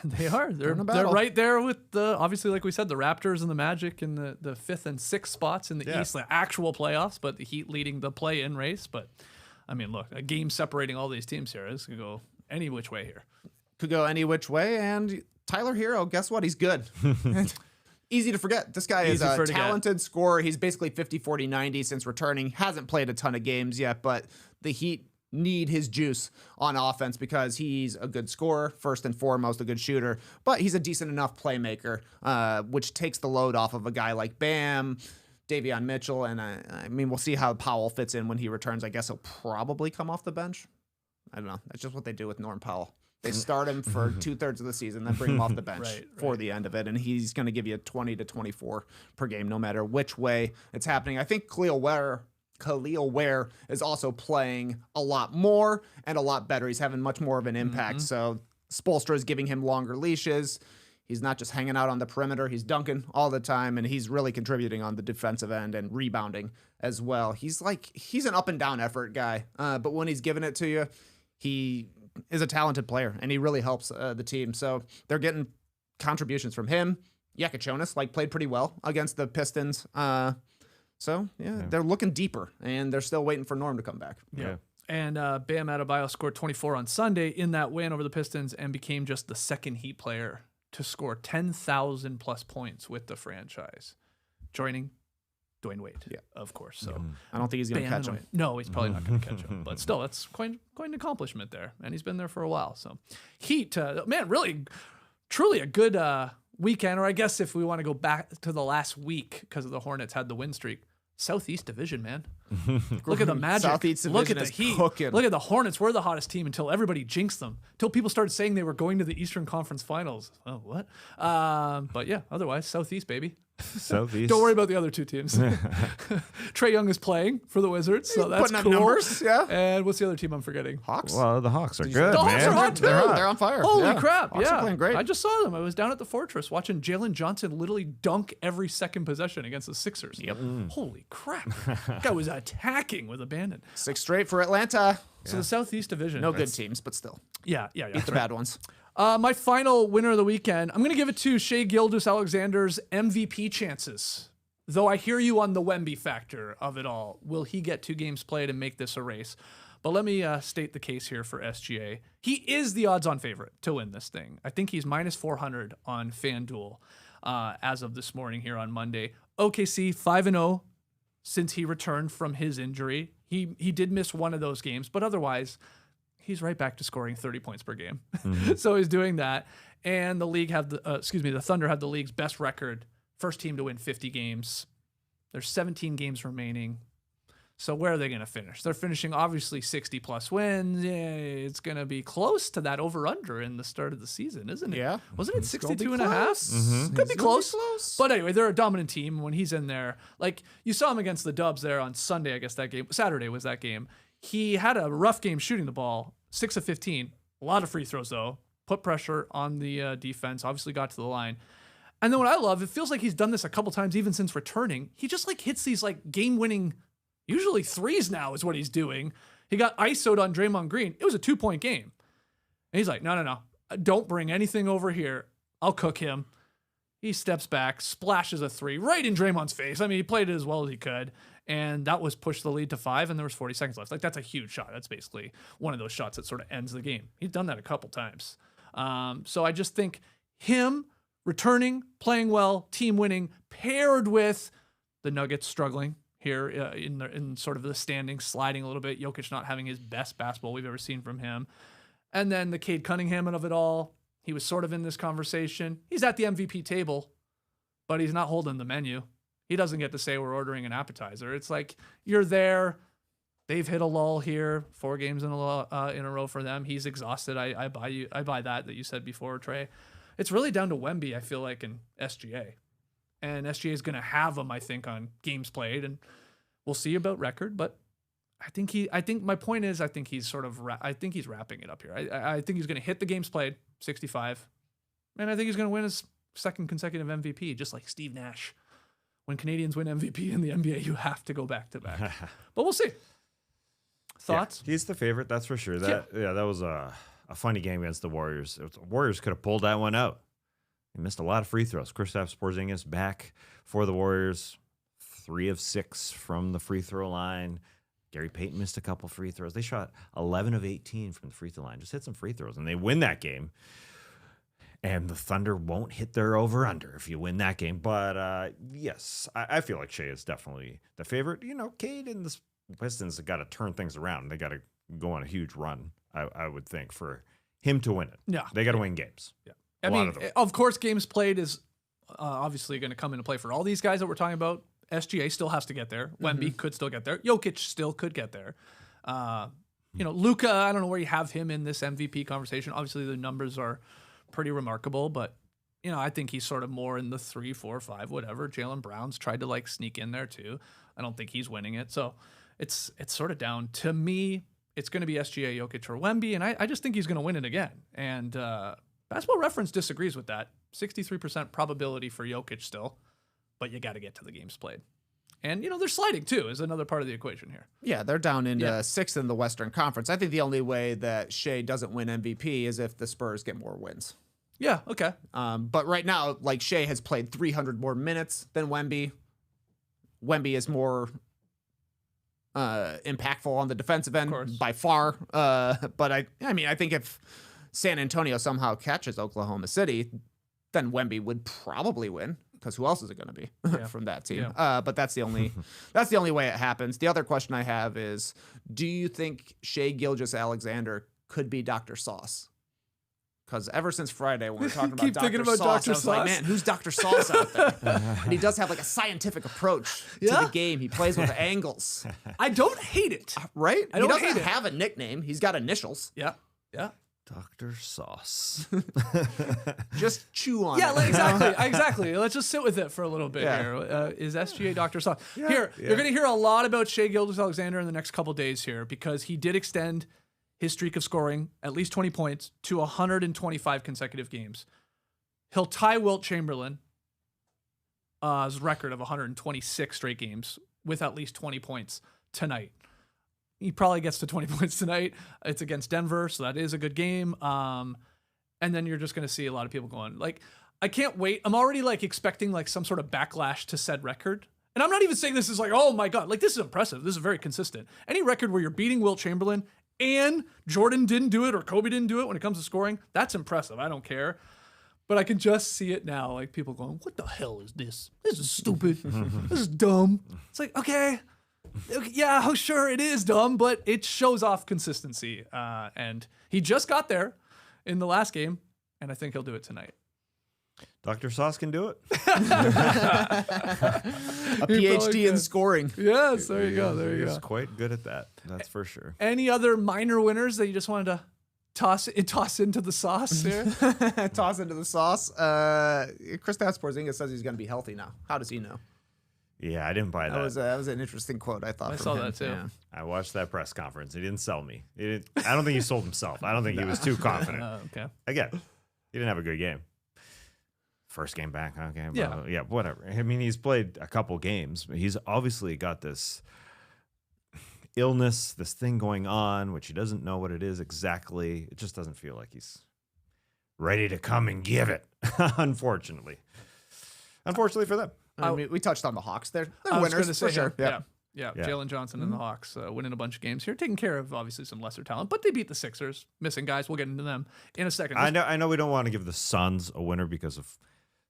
They are. They're right there with obviously, like we said, the Raptors and the Magic in the 5th and 6th spots in the East, the actual playoffs, but the Heat leading the play-in race. But, I mean, look, a game separating all these teams here. This could go any which way here. Could go any which way, and Tyler Hero, guess what? He's good. Easy to forget. This guy is a talented scorer. He's basically 50, 40, 90 since returning. Hasn't played a ton of games yet, but the Heat need his juice on offense because he's a good scorer, first and foremost, a good shooter, but he's a decent enough playmaker, which takes the load off of a guy like Bam, Davion Mitchell, and I mean, we'll see how Powell fits in when he returns. I guess he'll probably come off the bench. I don't know. That's just what they do with Norm Powell. They start him for 2/3 of the season, then bring him off the bench for the end of it, and he's going to give you 20 to 24 per game, no matter which way it's happening. I think Khalil Ware is also playing a lot more and a lot better. He's having much more of an impact. So Spoelstra is giving him longer leashes. He's not just hanging out on the perimeter. He's dunking all the time, and he's really contributing on the defensive end and rebounding as well. He's an up and down effort guy, but when he's giving it to you, he is a talented player, and he really helps the team. So they're getting contributions from him. Yakachonis played pretty well against the Pistons. So they're looking deeper, and they're still waiting for Norm to come back. Yeah. And Bam Adebayo scored 24 on Sunday in that win over the Pistons and became just the second Heat player to score 10,000 plus points with the franchise, joining Dwayne Wade, of course. So I don't think he's going to catch him. No, he's probably not going to catch him. But still, that's quite an accomplishment there. And he's been there for a while. So Heat, man, really, truly a good weekend. Or I guess if we want to go back to the last week because the Hornets had the win streak. Southeast Division, man. Look at the Magic. Southeast Division Look at the Heat. Cooking. Look at the Hornets. We're the hottest team until everybody jinxed them. Until people started saying they were going to the Eastern Conference Finals. Oh, what? But yeah, otherwise, Southeast, baby. Southeast. Don't worry about the other two teams. Trae Young is playing for the Wizards, so that's putting up cool. numbers, yeah. And what's the other team I'm forgetting? Hawks. Well, the Hawks are good, The Hawks man. are hot too. They're on fire. Holy crap! Hawks are playing great. I just saw them. I was down at the Fortress watching Jalen Johnson literally dunk every second possession against the Sixers. Yep. Holy crap! That guy was attacking with abandon. 6 straight for Atlanta. So the Southeast Division. No good teams, but still. Yeah. Beat the bad ones. My final winner of the weekend, I'm going to give it to Shai Gilgeous-Alexander's MVP chances. Though I hear you on the Wemby factor of it all. Will he get 2 games played and make this a race? But let me state the case here for SGA. He is the odds-on favorite to win this thing. I think he's minus 400 on FanDuel as of this morning here on Monday. OKC 5-0 since he returned from his injury. He did miss one of those games, but otherwise, he's right back to scoring 30 points per game. So he's doing that. And the league the Thunder have the league's best record, first team to win 50 games. There's 17 games remaining. So where are they going to finish? They're finishing obviously 60 plus wins. Yeah, it's going to be close to that over-under in the start of the season, isn't it? Yeah. Wasn't it It's 62 and a half? Mm-hmm. Could be close. close. But anyway, they're a dominant team when he's in there. Like, you saw him against the Dubs there on Sunday, I guess that game. Saturday was that game. He had a rough game shooting the ball, 6 of 15. A lot of free throws, though. Put pressure on the defense. Obviously got to the line. And then what I love, it feels like he's done this a couple times even since returning. He just like hits these like game-winning, usually threes now is what he's doing. He got ISO'd on Draymond Green. It was a 2-point game. And he's like, no. Don't bring anything over here. I'll cook him. He steps back, splashes a 3 right in Draymond's face. I mean, he played it as well as he could. And that was pushed the lead to 5, and there was 40 seconds left. Like, that's a huge shot. That's basically one of those shots that sort of ends the game. He's done that a couple times. So I just think him returning, playing well, team winning, paired with the Nuggets struggling here in sort of the standings, sliding a little bit. Jokic not having his best basketball we've ever seen from him. And then the Cade Cunningham of it all. He was sort of in this conversation. He's at the MVP table, but he's not holding the menu. He doesn't get to say we're ordering an appetizer. It's like you're there. They've hit a lull here, 4 games in a row for them. He's exhausted. I buy that you said before, Trey. It's really down to Wemby, I feel like, in SGA. And SGA is going to have him, I think, on games played, and we'll see about record. But I think my point is, I think he's wrapping it up here. I think he's going to hit the games played, 65, and I think he's going to win his second consecutive MVP, just like Steve Nash. When Canadians win MVP in the NBA, you have to go back to back. But we'll see. Thoughts? Yeah, he's the favorite, that's for sure. That was a funny game against the Warriors. The Warriors could have pulled that one out. He missed a lot of free throws. Kristaps Porzingis back for the Warriors, 3 of 6 from the free throw line. Gary Payton missed a couple free throws. They shot 11 of 18 from the free throw line. Just hit some free throws, and they win that game. And the Thunder won't hit their over-under if you win that game. But, yes, I feel like Shai is definitely the favorite. You know, Cade and the Pistons have got to turn things around. They got to go on a huge run, I would think, for him to win it. Yeah. They got to win games. Yeah. I mean, of course, games played is obviously going to come into play for all these guys that we're talking about. SGA still has to get there. Wemby could still get there. Jokic still could get there. Luka, I don't know where you have him in this MVP conversation. Obviously, the numbers are pretty remarkable, but I think he's sort of more in the 3, 4, 5, whatever. Jaylen Brown's tried to like sneak in there too. I don't think he's winning it. So it's sort of down to me. It's going to be SGA, Jokic, or Wemby, and I just think he's going to win it again. And Basketball Reference disagrees with that. 63% probability for Jokic still, but you got to get to the games played. And, they're sliding too is another part of the equation here. Yeah, they're down into 6th in the Western Conference. I think the only way that Shai doesn't win MVP is if the Spurs get more wins. Yeah, okay. But right now, like, Shai has played 300 more minutes than Wemby. Wemby is more impactful on the defensive end by far. But I think if San Antonio somehow catches Oklahoma City, then Wemby would probably win. Because who else is it going to be from that team? Yeah. But that's the only way it happens. The other question I have is, do you think Shai Gilgeous-Alexander could be Dr. Sauce? Because ever since Friday when we were talking about Dr. Sauce, I was like, man, who's Dr. Sauce out there? And he does have like a scientific approach to the game. He plays with angles. I don't hate it. Right? He doesn't have a nickname. He's got initials. Yeah. Yeah. Dr. Sauce. Just chew on it. Yeah, exactly. Let's just sit with it for a little bit here. Is SGA Dr. Sauce? You're going to hear a lot about Shai Gilgeous-Alexander in the next couple days here because he did extend his streak of scoring at least 20 points to 125 consecutive games. He'll tie Wilt Chamberlain's record of 126 straight games with at least 20 points tonight. He probably gets to 20 points tonight. It's against Denver, so that is a good game. And then you're just going to see a lot of people going, like, I can't wait. I'm already, like, expecting, like, some sort of backlash to said record. And I'm not even saying this is like, oh, my God. Like, this is impressive. This is very consistent. Any record where you're beating Wilt Chamberlain and Jordan didn't do it or Kobe didn't do it when it comes to scoring, that's impressive. I don't care. But I can just see it now, like people going, "What the hell is this? This is stupid. This is dumb." It's like, okay, yeah, oh, sure, it is dumb, but it shows off consistency. And he just got there in the last game, and I think he'll do it tonight. Dr. Sauce can do it. A PhD in scoring. Yes, there you go. There you He's go. quite good at that. That's for sure. Any other minor winners that you just wanted to toss into the sauce here? Toss into the sauce. Kristaps Porzingis says he's going to be healthy now. How does he know? Yeah, I didn't buy that. That was an interesting quote, I thought. I from saw him. that too. Yeah. I watched that press conference. He didn't sell me. I don't think he sold himself. I don't think he was too confident. Okay. Again, he didn't have a good game. First game back. Okay. Yeah. Yeah, whatever. I mean, he's played a couple games. He's obviously got this illness, this thing going on, which he doesn't know what it is exactly. It just doesn't feel like he's ready to come and give it, unfortunately. Unfortunately for them. I mean, we touched on the Hawks there. They're I was winners gonna say for sure. him. Yeah. Jalen Johnson and the Hawks winning a bunch of games here, taking care of obviously some lesser talent, but they beat the Sixers, missing guys. We'll get into them in a second. I know we don't want to give the Suns a winner because of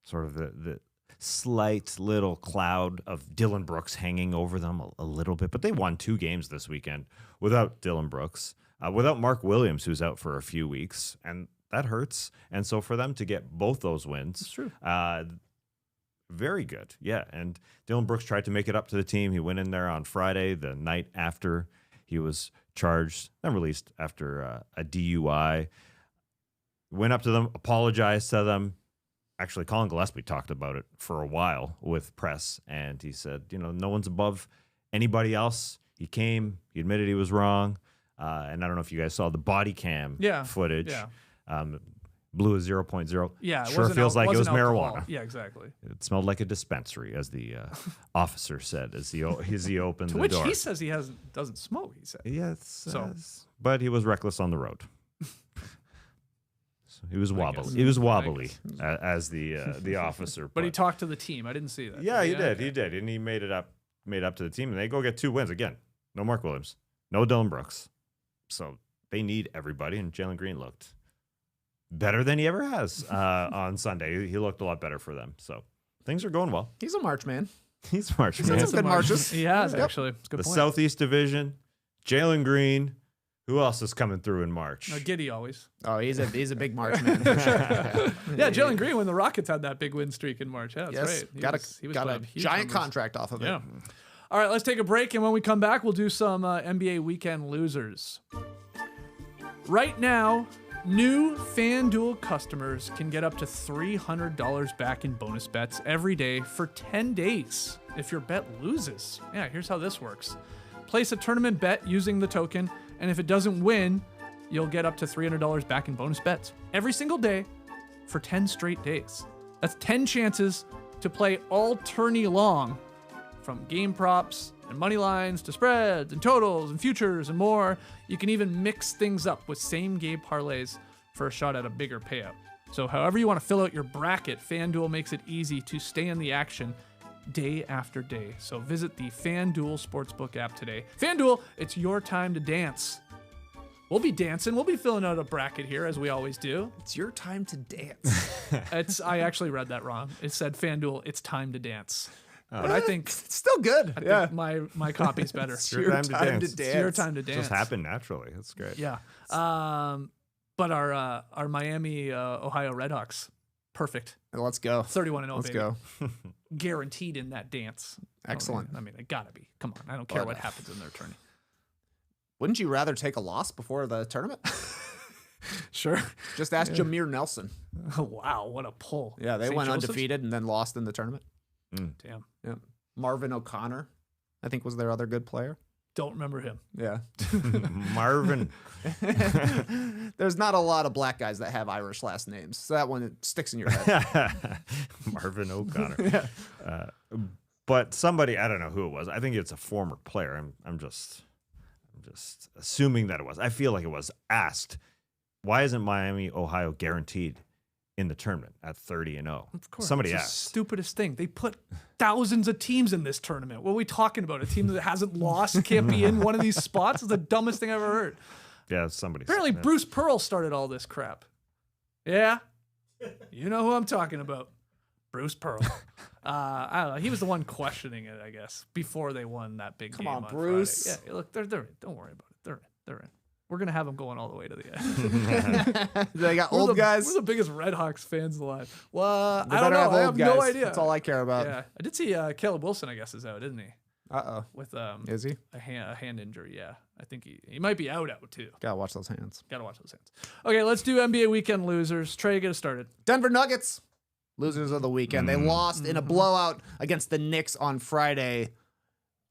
sort of the slight little cloud of Dillon Brooks hanging over them a little bit, but they won 2 games this weekend without Dillon Brooks, without Mark Williams, who's out for a few weeks, and that hurts. And so for them to get both those wins, That's true. very good. Yeah, and Dillon Brooks tried to make it up to the team. He went in there on Friday, the night after he was charged, then released after a DUI. Went up to them, apologized to them. Actually, Colin Gillespie talked about it for a while with press, and he said, no one's above anybody else. He came, he admitted he was wrong, and I don't know if you guys saw the body cam footage. Yeah. Blew a 0.0. Yeah, it sure wasn't feels like it was alcohol. marijuana. Yeah, exactly. It smelled like a dispensary, as the officer said as he opened To the which door. he says he doesn't smoke. He said. Yes, So- but he was reckless on the road. So he was I wobbly. guess. He was I wobbly guess. as the officer. But he talked to the team. I didn't see that. Yeah, he did. okay. He did, and he made up to the team, and they go get 2 wins again. No Mark Williams, no Dillon Brooks, so they need everybody. And Jalen Green looked better than he ever has on Sunday. He looked a lot better for them. So things are going well. He's a March man. He's marching. done man. some good marches. He has, Yep. actually. It's a good The point. Southeast Division, Jalen Green. Who else is coming through in March? Giddy always. Oh, he's a big March man for sure. Yeah, Jalen Green when the Rockets had that big win streak in March. Yeah, that's Yes, right. He was got a putting up huge giant numbers. contract off of it. Yeah. All right, let's take a break, and when we come back, we'll do some NBA weekend losers. Right now, new FanDuel customers can get up to $300 back in bonus bets every day for 10 days if your bet loses. Yeah, here's how this works. Place a tournament bet using the token, and if it doesn't win, you'll get up to $300 back in bonus bets every single day for 10 straight days. That's 10 chances to play all tourney long, from game props and money lines to spreads and totals and futures and more. You can even mix things up with same game parlays for a shot at a bigger payout. So however you want to fill out your bracket, FanDuel makes it easy to stay in the action day after day. So visit the FanDuel Sportsbook app today. FanDuel, it's your time to dance. We'll be dancing. We'll be filling out a bracket here as we always do. It's your time to dance. I actually read that wrong. It said FanDuel, it's time to dance. But I think It's still good. I think my copy's better. It's your your time to time dance. to It's your dance. time to dance. Just happened naturally. That's great. Yeah. But our Miami Ohio Redhawks, perfect. Let's go. 31-0, Let's baby. go. Guaranteed in that dance. Excellent. I mean, it gotta be. Come on. I don't care But, what happens in their tourney. Wouldn't you rather take a loss before the tournament? Sure. Just ask Jameer Nelson. Wow, what a pull. Yeah, they St. went Joseph's? undefeated and then lost in the tournament. Damn. Yeah. Marvin O'Connor, I think, was their other good player. Don't remember him. Yeah. Marvin. There's not a lot of black guys that have Irish last names, so that one sticks in your head. Marvin O'Connor. But somebody, I don't know who it was. I think it's a former player. I'm just assuming that it was. I feel like it was asked, why isn't Miami, Ohio guaranteed in the tournament at 30-0? Of course. Somebody it's asked. the stupidest thing. They put thousands of teams in this tournament. What are we talking about? A team that hasn't lost can't be in one of these spots? It's the dumbest thing I've ever heard. Yeah, somebody. Apparently, said that. Bruce Pearl started all this crap. Yeah? You know who I'm talking about. Bruce Pearl. I don't know. He was the one questioning it, I guess, before they won that big game on Bruce. Friday. Yeah, look, they're in. Don't worry about it. They're in. We're going to have them going all the way to the end. They got old guys. We're the biggest Red Hawks fans alive. Well, They I don't better know. have I old have no guys. idea. That's all I care about. Yeah, I did see Caleb Wilson, I guess, is out, isn't he? Uh-oh. With Is he? a hand injury, yeah. I think he might be out too. Gotta watch those hands. Gotta watch those hands. Okay, let's do NBA weekend losers. Trey, get us started. Denver Nuggets, losers of the weekend. They lost in a blowout against the Knicks on Friday.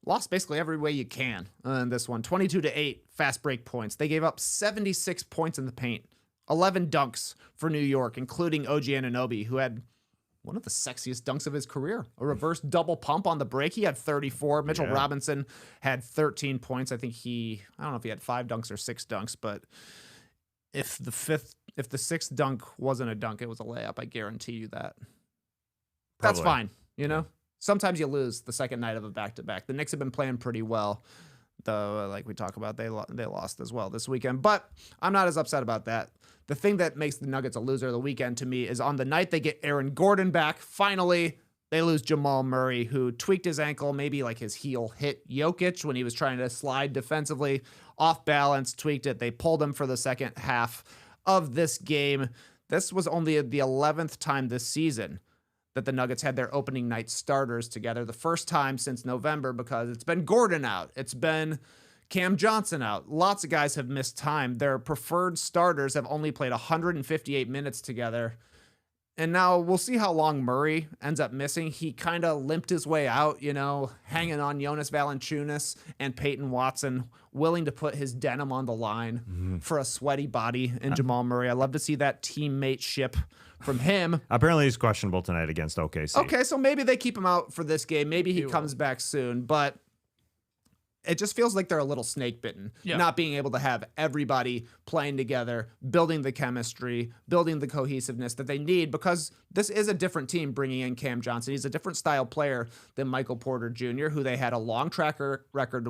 Lost basically every way you can in this one. 22-8 fast break points. They gave up 76 points in the paint. 11 dunks for New York, including OG Anunoby, who had one of the sexiest dunks of his career. A reverse double pump on the break. He had 34. Mitchell Robinson had 13 points. I think I don't know if he had 5 dunks or 6 dunks, but if the sixth dunk wasn't a dunk, it was a layup. I guarantee you that. That's fine, you know? Sometimes you lose the second night of a back-to-back. The Knicks have been playing pretty well, though, like we talk about, they lost as well this weekend. But I'm not as upset about that. The thing that makes the Nuggets a loser of the weekend to me is on the night they get Aaron Gordon back, finally, they lose Jamal Murray, who tweaked his ankle, maybe like his heel hit Jokic when he was trying to slide defensively, off balance, tweaked it. They pulled him for the second half of this game. This was only the 11th time this season that the Nuggets had their opening night starters together. The first time since November, because it's been Gordon out. It's been Cam Johnson out. Lots of guys have missed time. Their preferred starters have only played 158 minutes together. And now we'll see how long Murray ends up missing. He kind of limped his way out, hanging on Jonas Valanciunas and Peyton Watson, willing to put his denim on the line for a sweaty body in Jamal Murray. I love to see that teammate ship from him. Apparently he's questionable tonight against OKC. Okay, so maybe they keep him out for this game. Maybe he comes back soon, but it just feels like they're a little snake bitten, not being able to have everybody playing together, building the chemistry, building the cohesiveness that they need, because this is a different team bringing in Cam Johnson. He's a different style player than Michael Porter Jr., who they had a long track record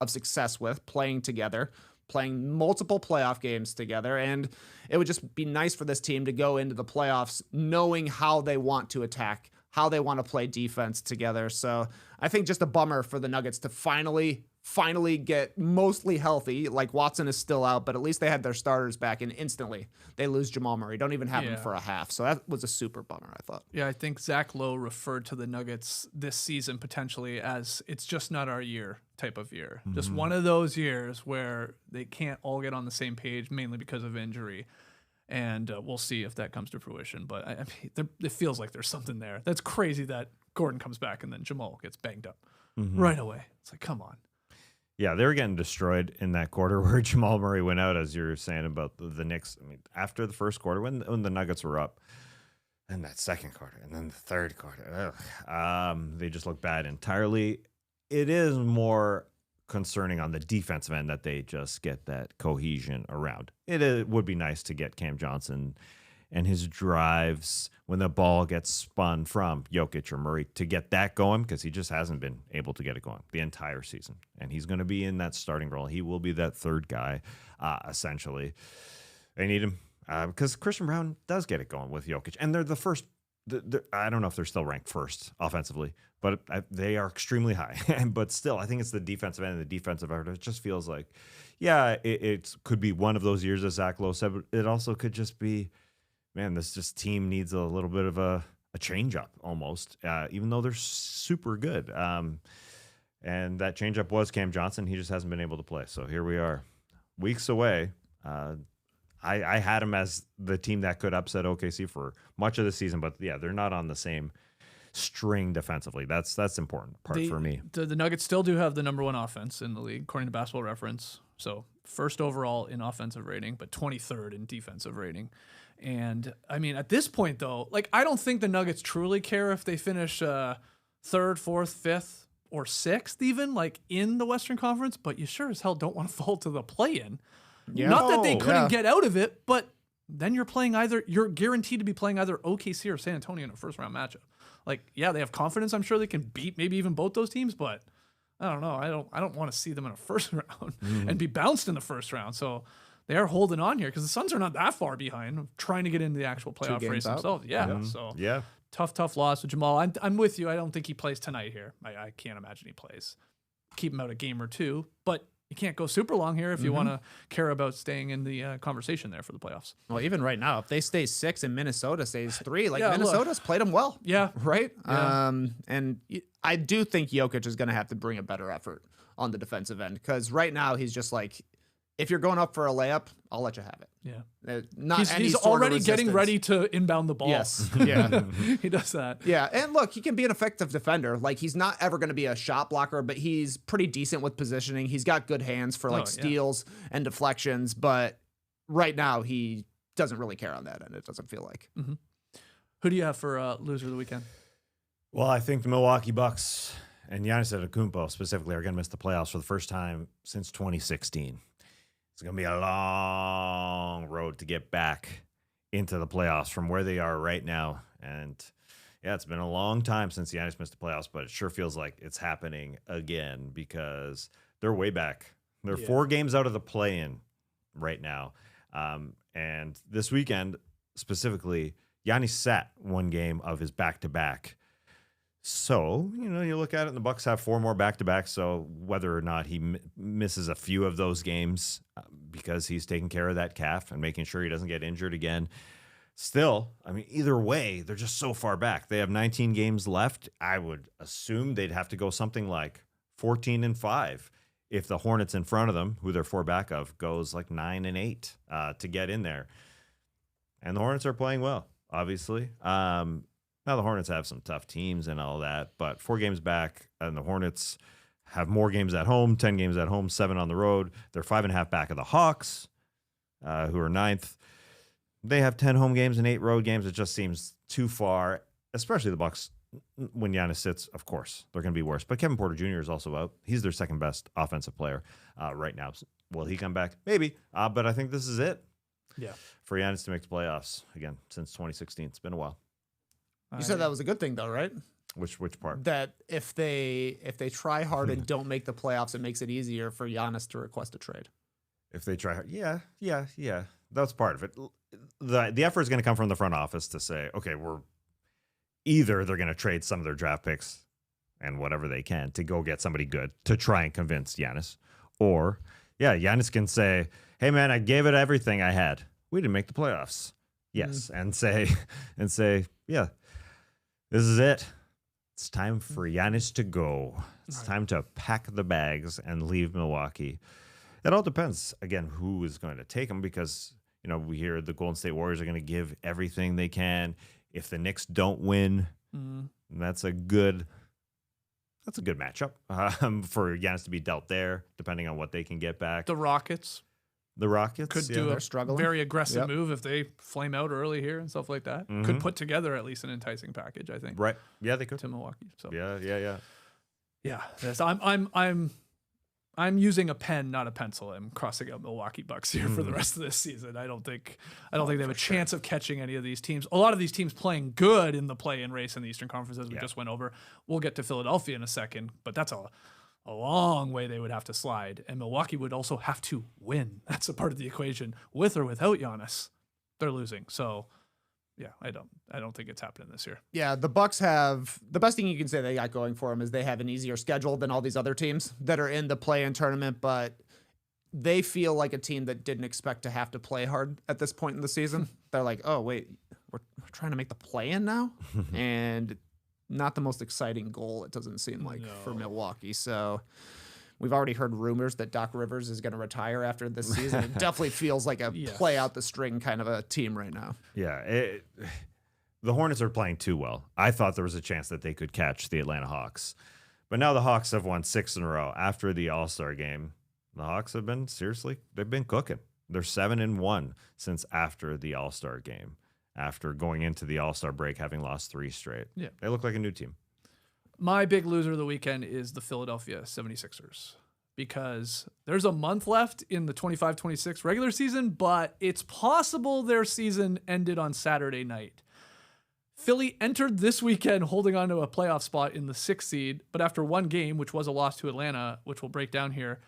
of success with playing together, playing multiple playoff games together. And it would just be nice for this team to go into the playoffs knowing how they want to attack, how they want to play defense together. So I think just a bummer for the Nuggets to finally get mostly healthy. Like Watson is still out, but at least they had their starters back, and instantly they lose Jamal Murray. Don't even have him for a half. So that was a super bummer, I thought. Yeah, I think Zach Lowe referred to the Nuggets this season potentially as it's just not our year type of year. Just one of those years where they can't all get on the same page, mainly because of injury. And we'll see if that comes to fruition. But I mean, it feels like there's something there. That's crazy that Gordon comes back and then Jamal gets banged up right away. It's like, come on. Yeah, they were getting destroyed in that quarter where Jamal Murray went out, as you were saying about the Knicks. I mean, after the first quarter, when the Nuggets were up, and that second quarter, and then the third quarter, they just looked bad entirely. It is more concerning on the defensive end that they just get that cohesion around. It would be nice to get Cam Johnson and his drives when the ball gets spun from Jokic or Murray to get that going, because he just hasn't been able to get it going the entire season. And he's going to be in that starting role. He will be that third guy, essentially. They need him because Christian Brown does get it going with Jokic. And they're the first. I don't know if they're still ranked first offensively, but they are extremely high. But still, I think it's the defensive end and the defensive effort. It just feels like, it could be one of those years, as Zach Lowe said, but it also could just be, man, this team needs a little bit of a change-up almost, even though they're super good. And that change-up was Cam Johnson. He just hasn't been able to play. So here we are, weeks away. I had him as the team that could upset OKC for much of the season, but yeah, they're not on the same string defensively. That's the important part for me. The Nuggets still do have the number one offense in the league, according to Basketball Reference. So first overall in offensive rating, but 23rd in defensive rating. And I mean, at this point though, like I don't think the Nuggets truly care if they finish third, fourth, fifth, or sixth even, like in the Western Conference, but you sure as hell don't want to fall to the play-in. Yeah. Not that they couldn't get out of it, but then you're guaranteed to be playing either OKC or San Antonio in a first round matchup. Like, yeah, they have confidence. I'm sure they can beat maybe even both those teams, but I don't know. I don't want to see them in a first round and be bounced in the first round. So they are holding on here because the Suns are not that far behind, trying to get into the actual playoff games race out. themselves. Yeah, so Yeah. tough loss with Jamal. I'm with you. I don't think he plays tonight here. I can't imagine he plays. Keep him out a game or two, but you can't go super long here if you want to care about staying in the conversation there for the playoffs. Well, even right now, if they stay 6 and Minnesota stays 3, like Yeah, Minnesota's played them well. Yeah. Right? Yeah. And I do think Jokic is going to have to bring a better effort on the defensive end because right now he's just like, if you're going up for a layup, I'll let you have it. Yeah. Not any He's sort of already getting resistance. ready to inbound the ball. Yes. Yeah. He does that. Yeah, and look, he can be an effective defender. Like he's not ever going to be a shot blocker, but he's pretty decent with positioning. He's got good hands for like steals and deflections, but right now he doesn't really care on that end. It doesn't feel like. Mm-hmm. Who do you have for loser of the weekend? Well, I think the Milwaukee Bucks and Giannis Antetokounmpo specifically are going to miss the playoffs for the first time since 2016. It's going to be a long road to get back into the playoffs from where they are right now. And yeah, it's been a long time since Giannis missed the playoffs, but it sure feels like it's happening again because they're way back. They're 4 games out of the play-in right now. And this weekend, specifically, Giannis sat 1 game of his back-to-back. So, you look at it, and the Bucks have 4 more back-to-backs, so whether or not he misses a few of those games because he's taking care of that calf and making sure he doesn't get injured again, still, I mean, either way, they're just so far back. They have 19 games left. I would assume they'd have to go something like 14-5 if the Hornets in front of them, who they're 4 back of, goes like 9-8 to get in there. And the Hornets are playing well, obviously. Now, the Hornets have some tough teams and all that, but 4 games back, and the Hornets have more games at home, 10 games at home, 7 on the road. They're 5.5 back of the Hawks, who are 9th. They have 10 home games and 8 road games. It just seems too far, especially the Bucks. When Giannis sits, of course, they're going to be worse. But Kevin Porter Jr. is also out. He's their 2nd best offensive player right now. Will he come back? Maybe. But I think this is it for Giannis to make the playoffs again since 2016. It's been a while. You said that was a good thing, though, right? Which part? That if they try hard and don't make the playoffs, it makes it easier for Giannis to request a trade. If they try hard, yeah. That's part of it. The effort is going to come from the front office to say, okay, they're going to trade some of their draft picks and whatever they can to go get somebody good to try and convince Giannis, or Giannis can say, hey man, I gave it everything I had. We didn't make the playoffs. Yes, and say, yeah. This is it. It's time for Giannis to go. It's time to pack the bags and leave Milwaukee. It all depends, again, who is going to take him because, we hear the Golden State Warriors are going to give everything they can. If the Knicks don't win, that's a good matchup for Giannis to be dealt there, depending on what they can get back. The Rockets could do a very aggressive move if they flame out early here and stuff like that. Could put together at least an enticing package, I think. Right? Yeah, they could to Milwaukee. So yeah. Yes, I'm using a pen, not a pencil. I'm crossing out Milwaukee Bucks here for the rest of this season. I don't think they have a chance of catching any of these teams. A lot of these teams playing good in the play-in race in the Eastern Conference as we just went over. We'll get to Philadelphia in a second, but that's a long way they would have to slide. And Milwaukee would also have to win. That's a part of the equation. With or without Giannis, they're losing. So, I don't think it's happening this year. Yeah, the Bucks have the best thing you can say they got going for them is they have an easier schedule than all these other teams that are in the play-in tournament, but they feel like a team that didn't expect to have to play hard at this point in the season. They're like, oh, wait, we're trying to make the play-in now? And not the most exciting goal, it doesn't seem like, for Milwaukee. So we've already heard rumors that Doc Rivers is going to retire after this season. It definitely feels like a play out the string kind of a team right now. Yeah, the Hornets are playing too well. I thought there was a chance that they could catch the Atlanta Hawks. But now the Hawks have won 6 in a row. After the All-Star game, the Hawks have been, they've been cooking. They're 7-1 since after the All-Star game. After going into the All-Star break, having lost 3 straight. Yeah. They look like a new team. My big loser of the weekend is the Philadelphia 76ers because there's a month left in the 25-26 regular season, but it's possible their season ended on Saturday night. Philly entered this weekend holding on to a playoff spot in the 6th seed, but after one game, which was a loss to Atlanta, which we'll break down here,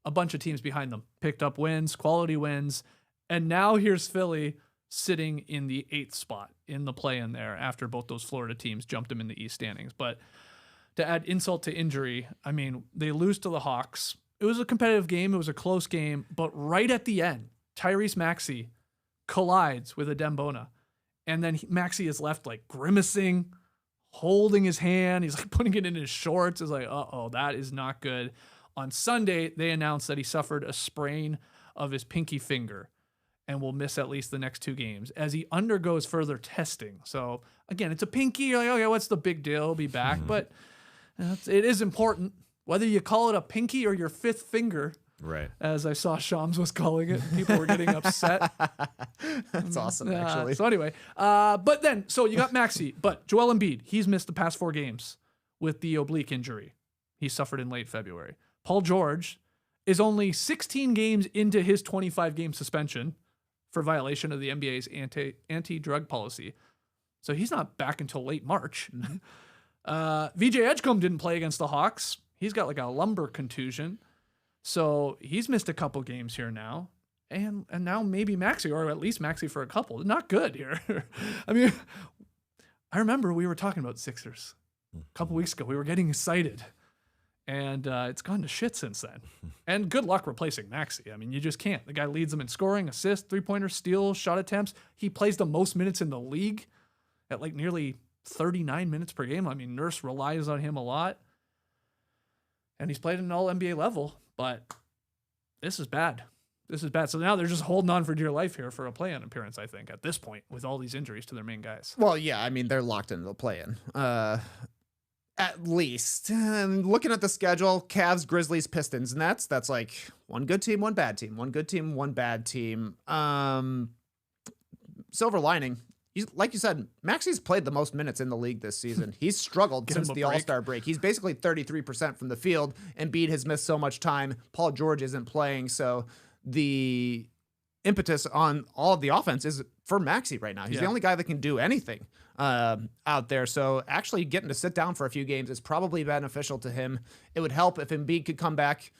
a bunch of teams behind them picked up wins, quality wins. And now here's Philly sitting in the 8th spot in the play-in there after both those Florida teams jumped them in the East standings. But to add insult to injury, I mean, they lose to the Hawks. It was a competitive game. It was a close game. But right at the end, Tyrese Maxey collides with a Dembona. And then Maxey is left like grimacing, holding his hand. He's like putting it in his shorts. It's like, uh-oh, that is not good. On Sunday, they announced that he suffered a sprain of his pinky finger and will miss at least the next 2 games as he undergoes further testing. So again, it's a pinky. You're like, okay, what's the big deal? He'll be back. But it is important, whether you call it a pinky or your 5th finger. Right. As I saw Shams was calling it. People were getting upset. That's awesome, actually. So anyway, but then, so you got Maxey, but Joel Embiid, he's missed the past 4 games with the oblique injury he suffered in late February. Paul George is only 16 games into his 25-game suspension for violation of the NBA's anti-drug policy. So he's not back until late March. VJ Edgecombe didn't play against the Hawks. He's got like a lumbar contusion. So he's missed a couple games here now. And now maybe Maxey, or at least Maxey for a couple. Not good here. I mean, I remember we were talking about Sixers a couple weeks ago. We were getting excited. And it's gone to shit since then. And good luck replacing Maxey. I mean, you just can't. The guy leads them in scoring, assists, 3-pointer, steals, shot attempts. He plays the most minutes in the league at like nearly 39 minutes per game. I mean, Nurse relies on him a lot. And he's played at an all-NBA level. But this is bad. This is bad. So now they're just holding on for dear life here for a play-in appearance, I think, at this point, with all these injuries to their main guys. Well, yeah, I mean, they're locked into the play-in. At least. And looking at the schedule, Cavs, Grizzlies, Pistons, Nets, that's like one good team, one bad team. One good team, one bad team. Silver lining. Like you said, Maxey's played the most minutes in the league this season. He's struggled since the All-Star break. He's basically 33% from the field. Embiid has missed so much time. Paul George isn't playing, so the impetus on all of the offense is for Maxey right now. He's the only guy that can do anything out there. So actually getting to sit down for a few games is probably beneficial to him. It would help if Embiid could come back,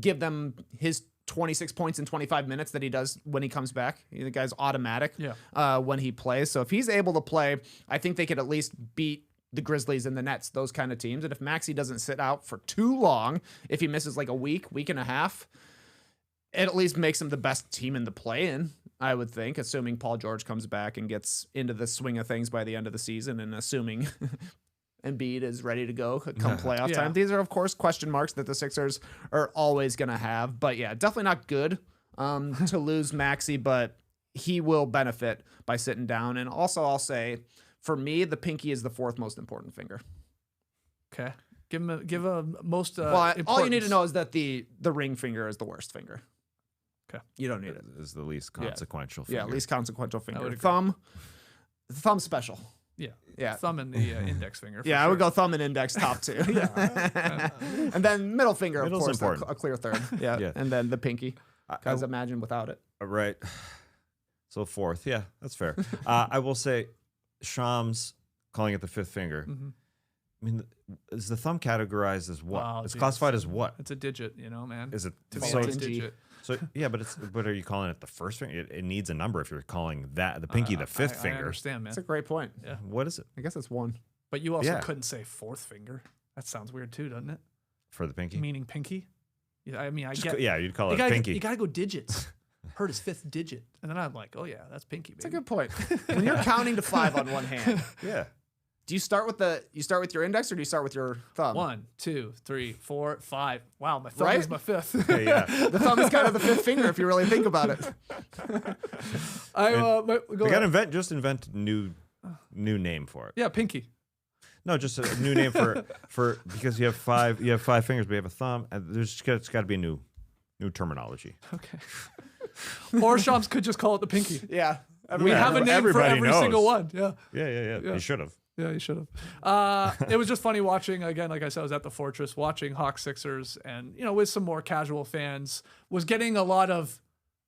give them his 26 points in 25 minutes that he does when he comes back. The guy's automatic when he plays. So if he's able to play, I think they could at least beat the Grizzlies and the Nets, those kind of teams. And if Maxey doesn't sit out for too long, if he misses like a week and a half, it at least makes him the best team in the play-in, I would think, assuming Paul George comes back and gets into the swing of things by the end of the season, and assuming Embiid is ready to go come playoff time. These are, of course, question marks that the Sixers are always going to have. But yeah, definitely not good to lose Maxey, but he will benefit by sitting down. And also, I'll say, for me, the pinky is the 4th most important finger. Okay. Give a most well, all you need to know is that the ring finger is the worst finger. Okay. You don't need it. Is the least consequential finger. Yeah, least consequential finger. Thumb special. Yeah. Thumb and the index finger. I would go thumb and index top 2. And then middle finger, of course, a clear 3rd. Yeah. And then the pinky. Because imagine without it. Right. So 4th. Yeah, that's fair. I will say Shams calling it the 5th finger. Mm-hmm. I mean, is the thumb categorized as what? Wow, it's classified as what? It's a digit, man. Is it? So it's a digit. So yeah, but are you calling it the first finger? It needs a number if you're calling that the pinky the 5th finger. I understand, man. That's a great point. Yeah. What is it? I guess it's 1. But you also couldn't say 4th finger. That sounds weird too, doesn't it? For the pinky? Meaning pinky? Yeah, I mean, you'd call it pinky. You gotta go digits. Heard his 5th digit, and then I'm like, oh yeah, that's pinky. Baby. That's a good point. When you're counting to 5 on one hand, do you start with your index or do you start with your thumb? 1, 2, 3, 4, 5. Wow, my thumb is my 5th. The thumb is kind of the 5th finger if you really think about it. We gotta invent new name for it. Yeah, pinky. No, just a new name for because you have 5 fingers, but you have a thumb, and it's got to be a new terminology. Okay. Or Shams could just call it the pinky. Yeah. We have a name for every single one. Yeah. Yeah. You should have. Yeah, you should have. It was just funny watching, again, like I said, I was at the Fortress watching Hawks Sixers, and, with some more casual fans, was getting a lot of,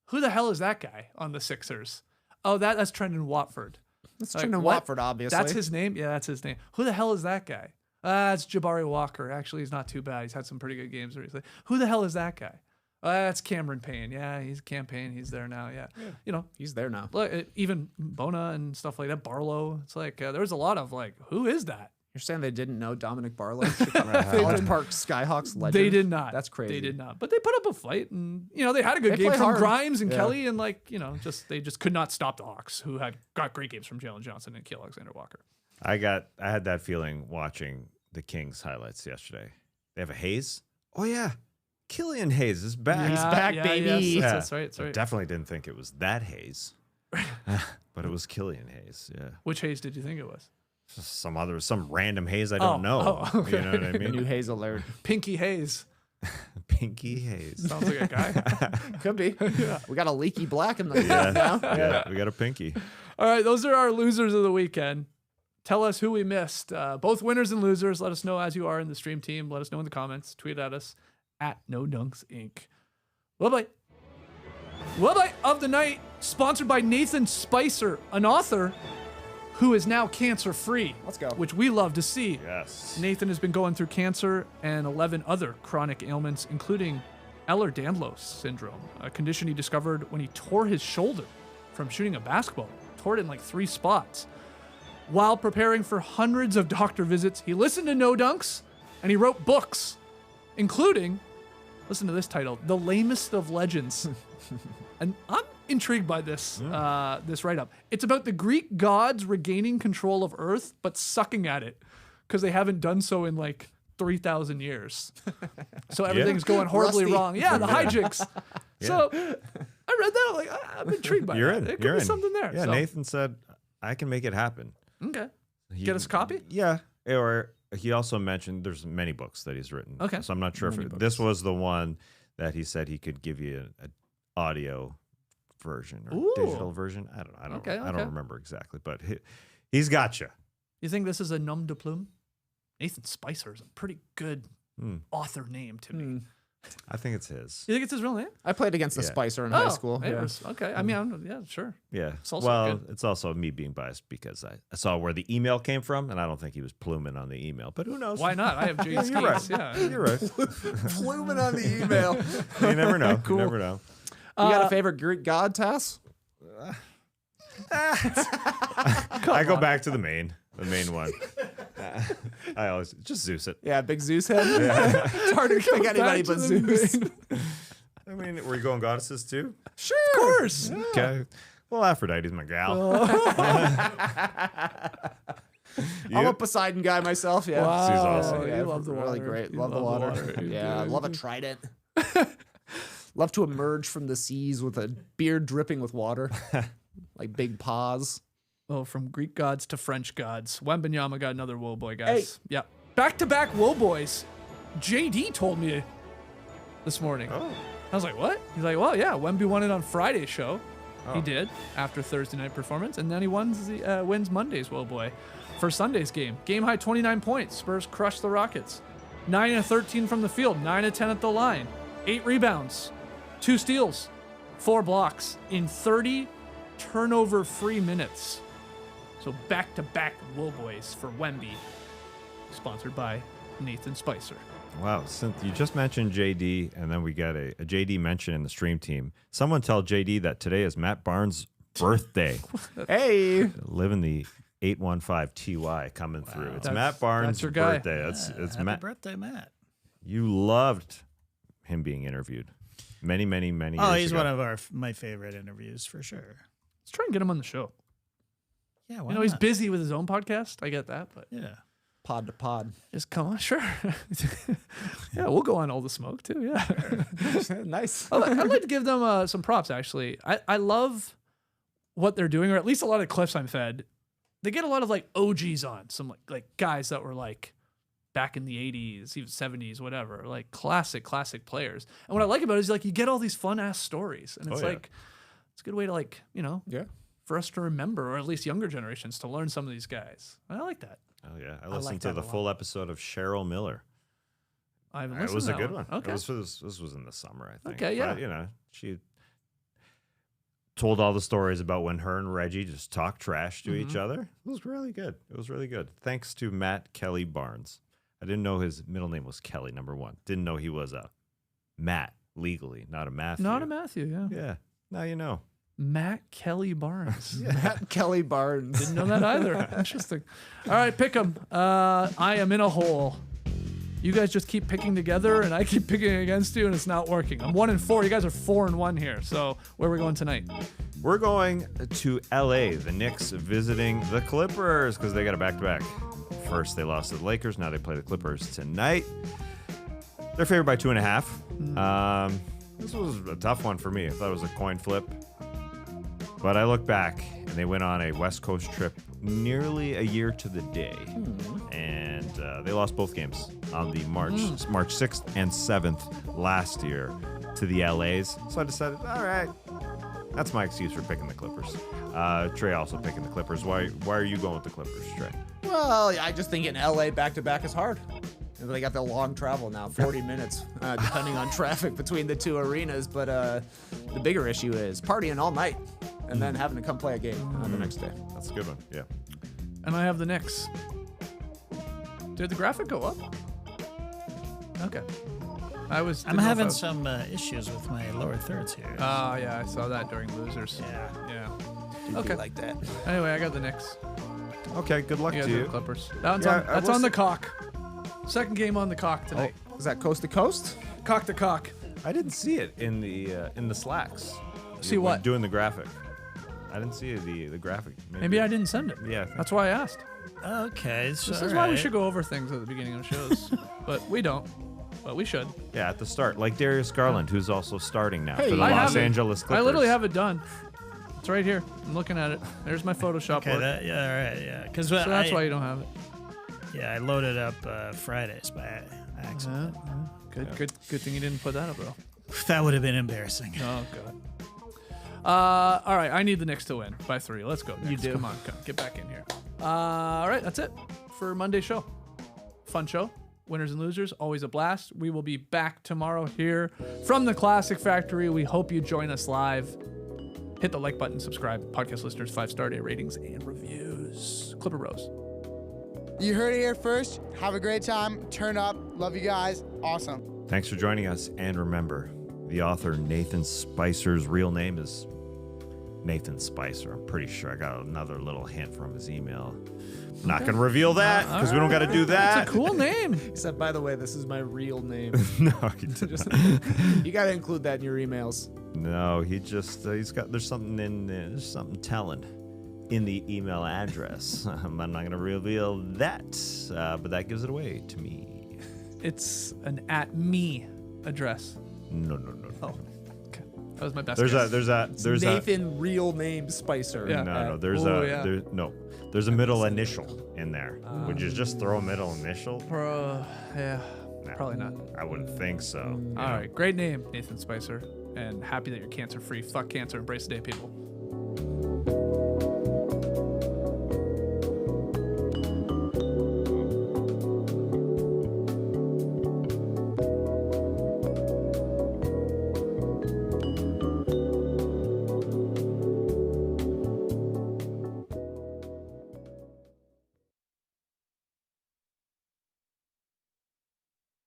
who the hell is that guy on the Sixers? Oh, that's Trendon Watford. That's like, Trendon Watford, obviously. That's his name? Yeah, that's his name. Who the hell is that guy? It's Jabari Walker. Actually, he's not too bad. He's had some pretty good games recently. Who the hell is that guy? That's Cameron Payne. Yeah, he's campaign. He's there now. Yeah. You know, He's there now. look, even Bona and stuff like that. Barlow. It's like there was a lot of like, who is that? You're saying they didn't know Dominic Barlow? College Park Skyhawks legend? They did not. That's crazy. They did not. But they put up a fight, and you know they had a good They game play from hard. Grimes and Yeah. Kelly, and like you know, they just could not stop the Hawks, who got great games from Jalen Johnson and Gilgeous-Alexander Walker. I had that feeling watching the Kings highlights yesterday. They have a Hayes. Oh yeah, Killian Hayes is back. He's back, baby. Yes, Yeah. that's right. That's I right. definitely didn't think it was that Hayes, but it was Killian Hayes. Yeah, Which Hayes did you think it was? some random Hayes I don't know. Oh, okay. You know what I New mean? Hayes alert. Pinkie Hayes. Pinkie Hayes. Sounds like a guy. Could be. We got a leaky black in the Yeah, now. yeah, we got a Pinkie. All right, those are our losers of the weekend. Tell us who we missed. Both winners and losers. Let us know as you are in the stream team. Let us know in the comments. Tweet at us at No Dunks Inc. Well, bye of the night, sponsored by Nathan Spicer, an author who is now cancer-free. Let's go. Which we love to see. Yes. Nathan has been going through cancer and 11 other chronic ailments, including Ehlers-Danlos syndrome, a condition he discovered when he tore his shoulder from shooting a basketball. Tore it in like 3 spots. While preparing for hundreds of doctor visits, he listened to No Dunks and he wrote books, including, listen to this title, The Lamest of Legends. And I'm intrigued by this this write-up. It's about the Greek gods regaining control of Earth, but sucking at it because they haven't done so in like 3,000 years. So everything's going horribly Rusty. wrong. Yeah, the hijinks. So I read that. I'm like, I'm intrigued by You're that. in. It could You're be in. something there. Yeah, So, Nathan said, I can make it happen. okay. He- Get us a copy? Yeah. Or he also mentioned there's many books that he's written. Okay. So I'm not sure Many if books. this was the one that he said he could give you an audio version or Ooh. digital version. I don't know. Okay, I okay. don't remember exactly, but he's got you. You think this is a nom de plume? Nathan Spicer is a pretty good author name to me. I think it's his. You think it's his real name? I played against the Yeah. Spicer in high school. it Yeah. was- okay. I mean, yeah, sure. Yeah. It's also well, good. it's also me being biased because I saw where the email came from, and I don't think he was pluming on the email. But who knows? Why not? I have Jay You're right. Skeets. Yeah. You're right. Pluming on the email. You never know. You never know. You got a favorite Greek god, Tass? I go back to the main one. I always just Zeus it. Yeah, big Zeus head. It's hard to pick anybody but Zeus. I mean, were you going goddesses too? Sure. Of course. Okay. Well, Aphrodite's my gal. I'm You? a Poseidon guy myself. Yeah. Wow. She's awesome. You Yeah, love the water. really great. You Love the water. You Yeah, do. love a trident. Love to emerge from the seas with a beard dripping with water, like big paws. Oh, from Greek gods to French gods. Wembanyama got another Woe Boy, guys. Yeah. Back-to-back Woe Boys. JD told me this morning. Oh. I was like, what? He's like, well, yeah, Wemby won it on Friday's show. Oh. He did after Thursday night performance, and then he wins Monday's Woe Boy for Sunday's game. Game high 29 points. Spurs crushed the Rockets. 9 of 13 from the field, 9 of 10 at the line, 8 rebounds, 2 steals, 4 blocks in 30 turnover-free minutes. So back-to-back Woe Boys for Wemby, sponsored by Nathan Spicer. Wow. Since you just mentioned JD, and then we got a JD mention in the stream team. Someone tell JD that today is Matt Barnes' birthday. Hey. Living the 815 TY coming through. It's That's- Matt Barnes' that's your guy. birthday. It's Happy Matt. birthday, Matt. You loved him being interviewed many years Oh, he's ago. one of my favorite interviews for sure. Let's try and get him on the show. Yeah, why You know, he's not? busy with his own podcast. I get that, but Yeah. Pod to pod. just come on, sure. Yeah, we'll go on All the Smoke too. Yeah. Nice. I'd like to give them some props, actually. I love what they're doing, or at least a lot of clips I'm fed. They get a lot of like OGs on, some like guys that were like back in the 80s, even 70s, whatever, like classic players. And what I like about it is like you get all these fun ass stories, and it's Oh, yeah. like it's a good way to like, you know, Yeah. for us to remember, or at least younger generations to learn some of these guys. I like that. Oh yeah, I like listened to that the a lot. full episode of Cheryl Miller. I haven't It listened was to a that good one. Okay. This was in the summer, I think. Okay, yeah. But, you know, she told all the stories about when her and Reggie just talked trash to Mm-hmm. each other. It was really good. It was really good. Thanks to Matt Kelly Barnes. I didn't know his middle name was Kelly, number one. Didn't know he was a Matt legally, not a Matthew. Not a Matthew, yeah. Yeah. Now you know. Matt Kelly Barnes. Matt Kelly Barnes. Didn't know that either. Interesting. All right, pick 'em. I am in a hole. You guys just keep picking together, and I keep picking against you, and it's not working. I'm 1-4. You guys are 4-1 here. So where are we going tonight? We're going to LA. The Knicks visiting the Clippers because they got a back-to-back. First, they lost to the Lakers. Now they play the Clippers tonight. They're favored by 2.5. This was a tough one for me. I thought it was a coin flip. But I look back, and they went on a West Coast trip nearly a year to the day. And they lost both games on the March 6th and 7th last year to the LAs. So I decided, all right, that's my excuse for picking the Clippers. Trey also picking the Clippers. Why are you going with the Clippers, Trey? Well, I just think in LA back-to-back is hard. And they got the long travel now, 40 minutes, depending on traffic between the two arenas. But the bigger issue is partying all night and then having to come play a game the next day. That's a good one, yeah. And I have the Knicks. Did the graphic go up? Okay. I'm having some issues with my lower thirds here. Oh, yeah, I saw that during losers. Yeah. Okay. Like that. Anyway, I got the Knicks. Okay, good luck You guys to have you. the Clippers. That's Yeah, on, that's we'll on the see. cock. Second game on the cock tonight. Is that coast to coast? Cock to cock. I didn't see it in the slacks. See When what? Doing the graphic. I didn't see the graphic. Maybe I didn't send it. Yeah. That's why I asked. Okay. This is why we should go over things at the beginning of shows. But we don't. But we should. Yeah, at the start, like Darius Garland, who's also starting now for the I Los have it. Angeles Clippers. I literally have it done. It's right here. I'm looking at it. There's my Photoshop Okay. work. All right. Yeah. Because So that's why you don't have it. Yeah, I loaded up Fridays by accident. Good thing you didn't put that up, though. That would have been embarrassing. Oh, God. All right, I need the Knicks to win by 3. Let's go, Knicks. You do. Come on, get back in here. All right, that's it for Monday's show. Fun show. Winners and losers, always a blast. We will be back tomorrow here from the Classic Factory. We hope you join us live. Hit the like button, subscribe. Podcast listeners, 5-star day ratings and reviews. Clipper Rose. You heard it here first. Have a great time. Turn up. Love you guys. Awesome. Thanks for joining us. And remember, the author Nathan Spicer's real name is Nathan Spicer. I'm pretty sure I got another little hint from his email. Not going to reveal that because we don't got to do that. It's a cool name. He said, by the way, this is my real name. No, he did Just, not. you got to include that in your emails. No, he just, there's something in there. There's something telling in the email address. I'm not going to reveal that, but that gives it away to me. It's an @me address. No. Oh, okay. That was my best There's guess. a Nathan, real name Spicer. Yeah. no. There's a middle initial in there. Would you just throw a middle initial? Yeah, No. probably not. I wouldn't think so. All right, great name, Nathan Spicer, and happy that you're cancer-free. Fuck cancer, embrace the day, people.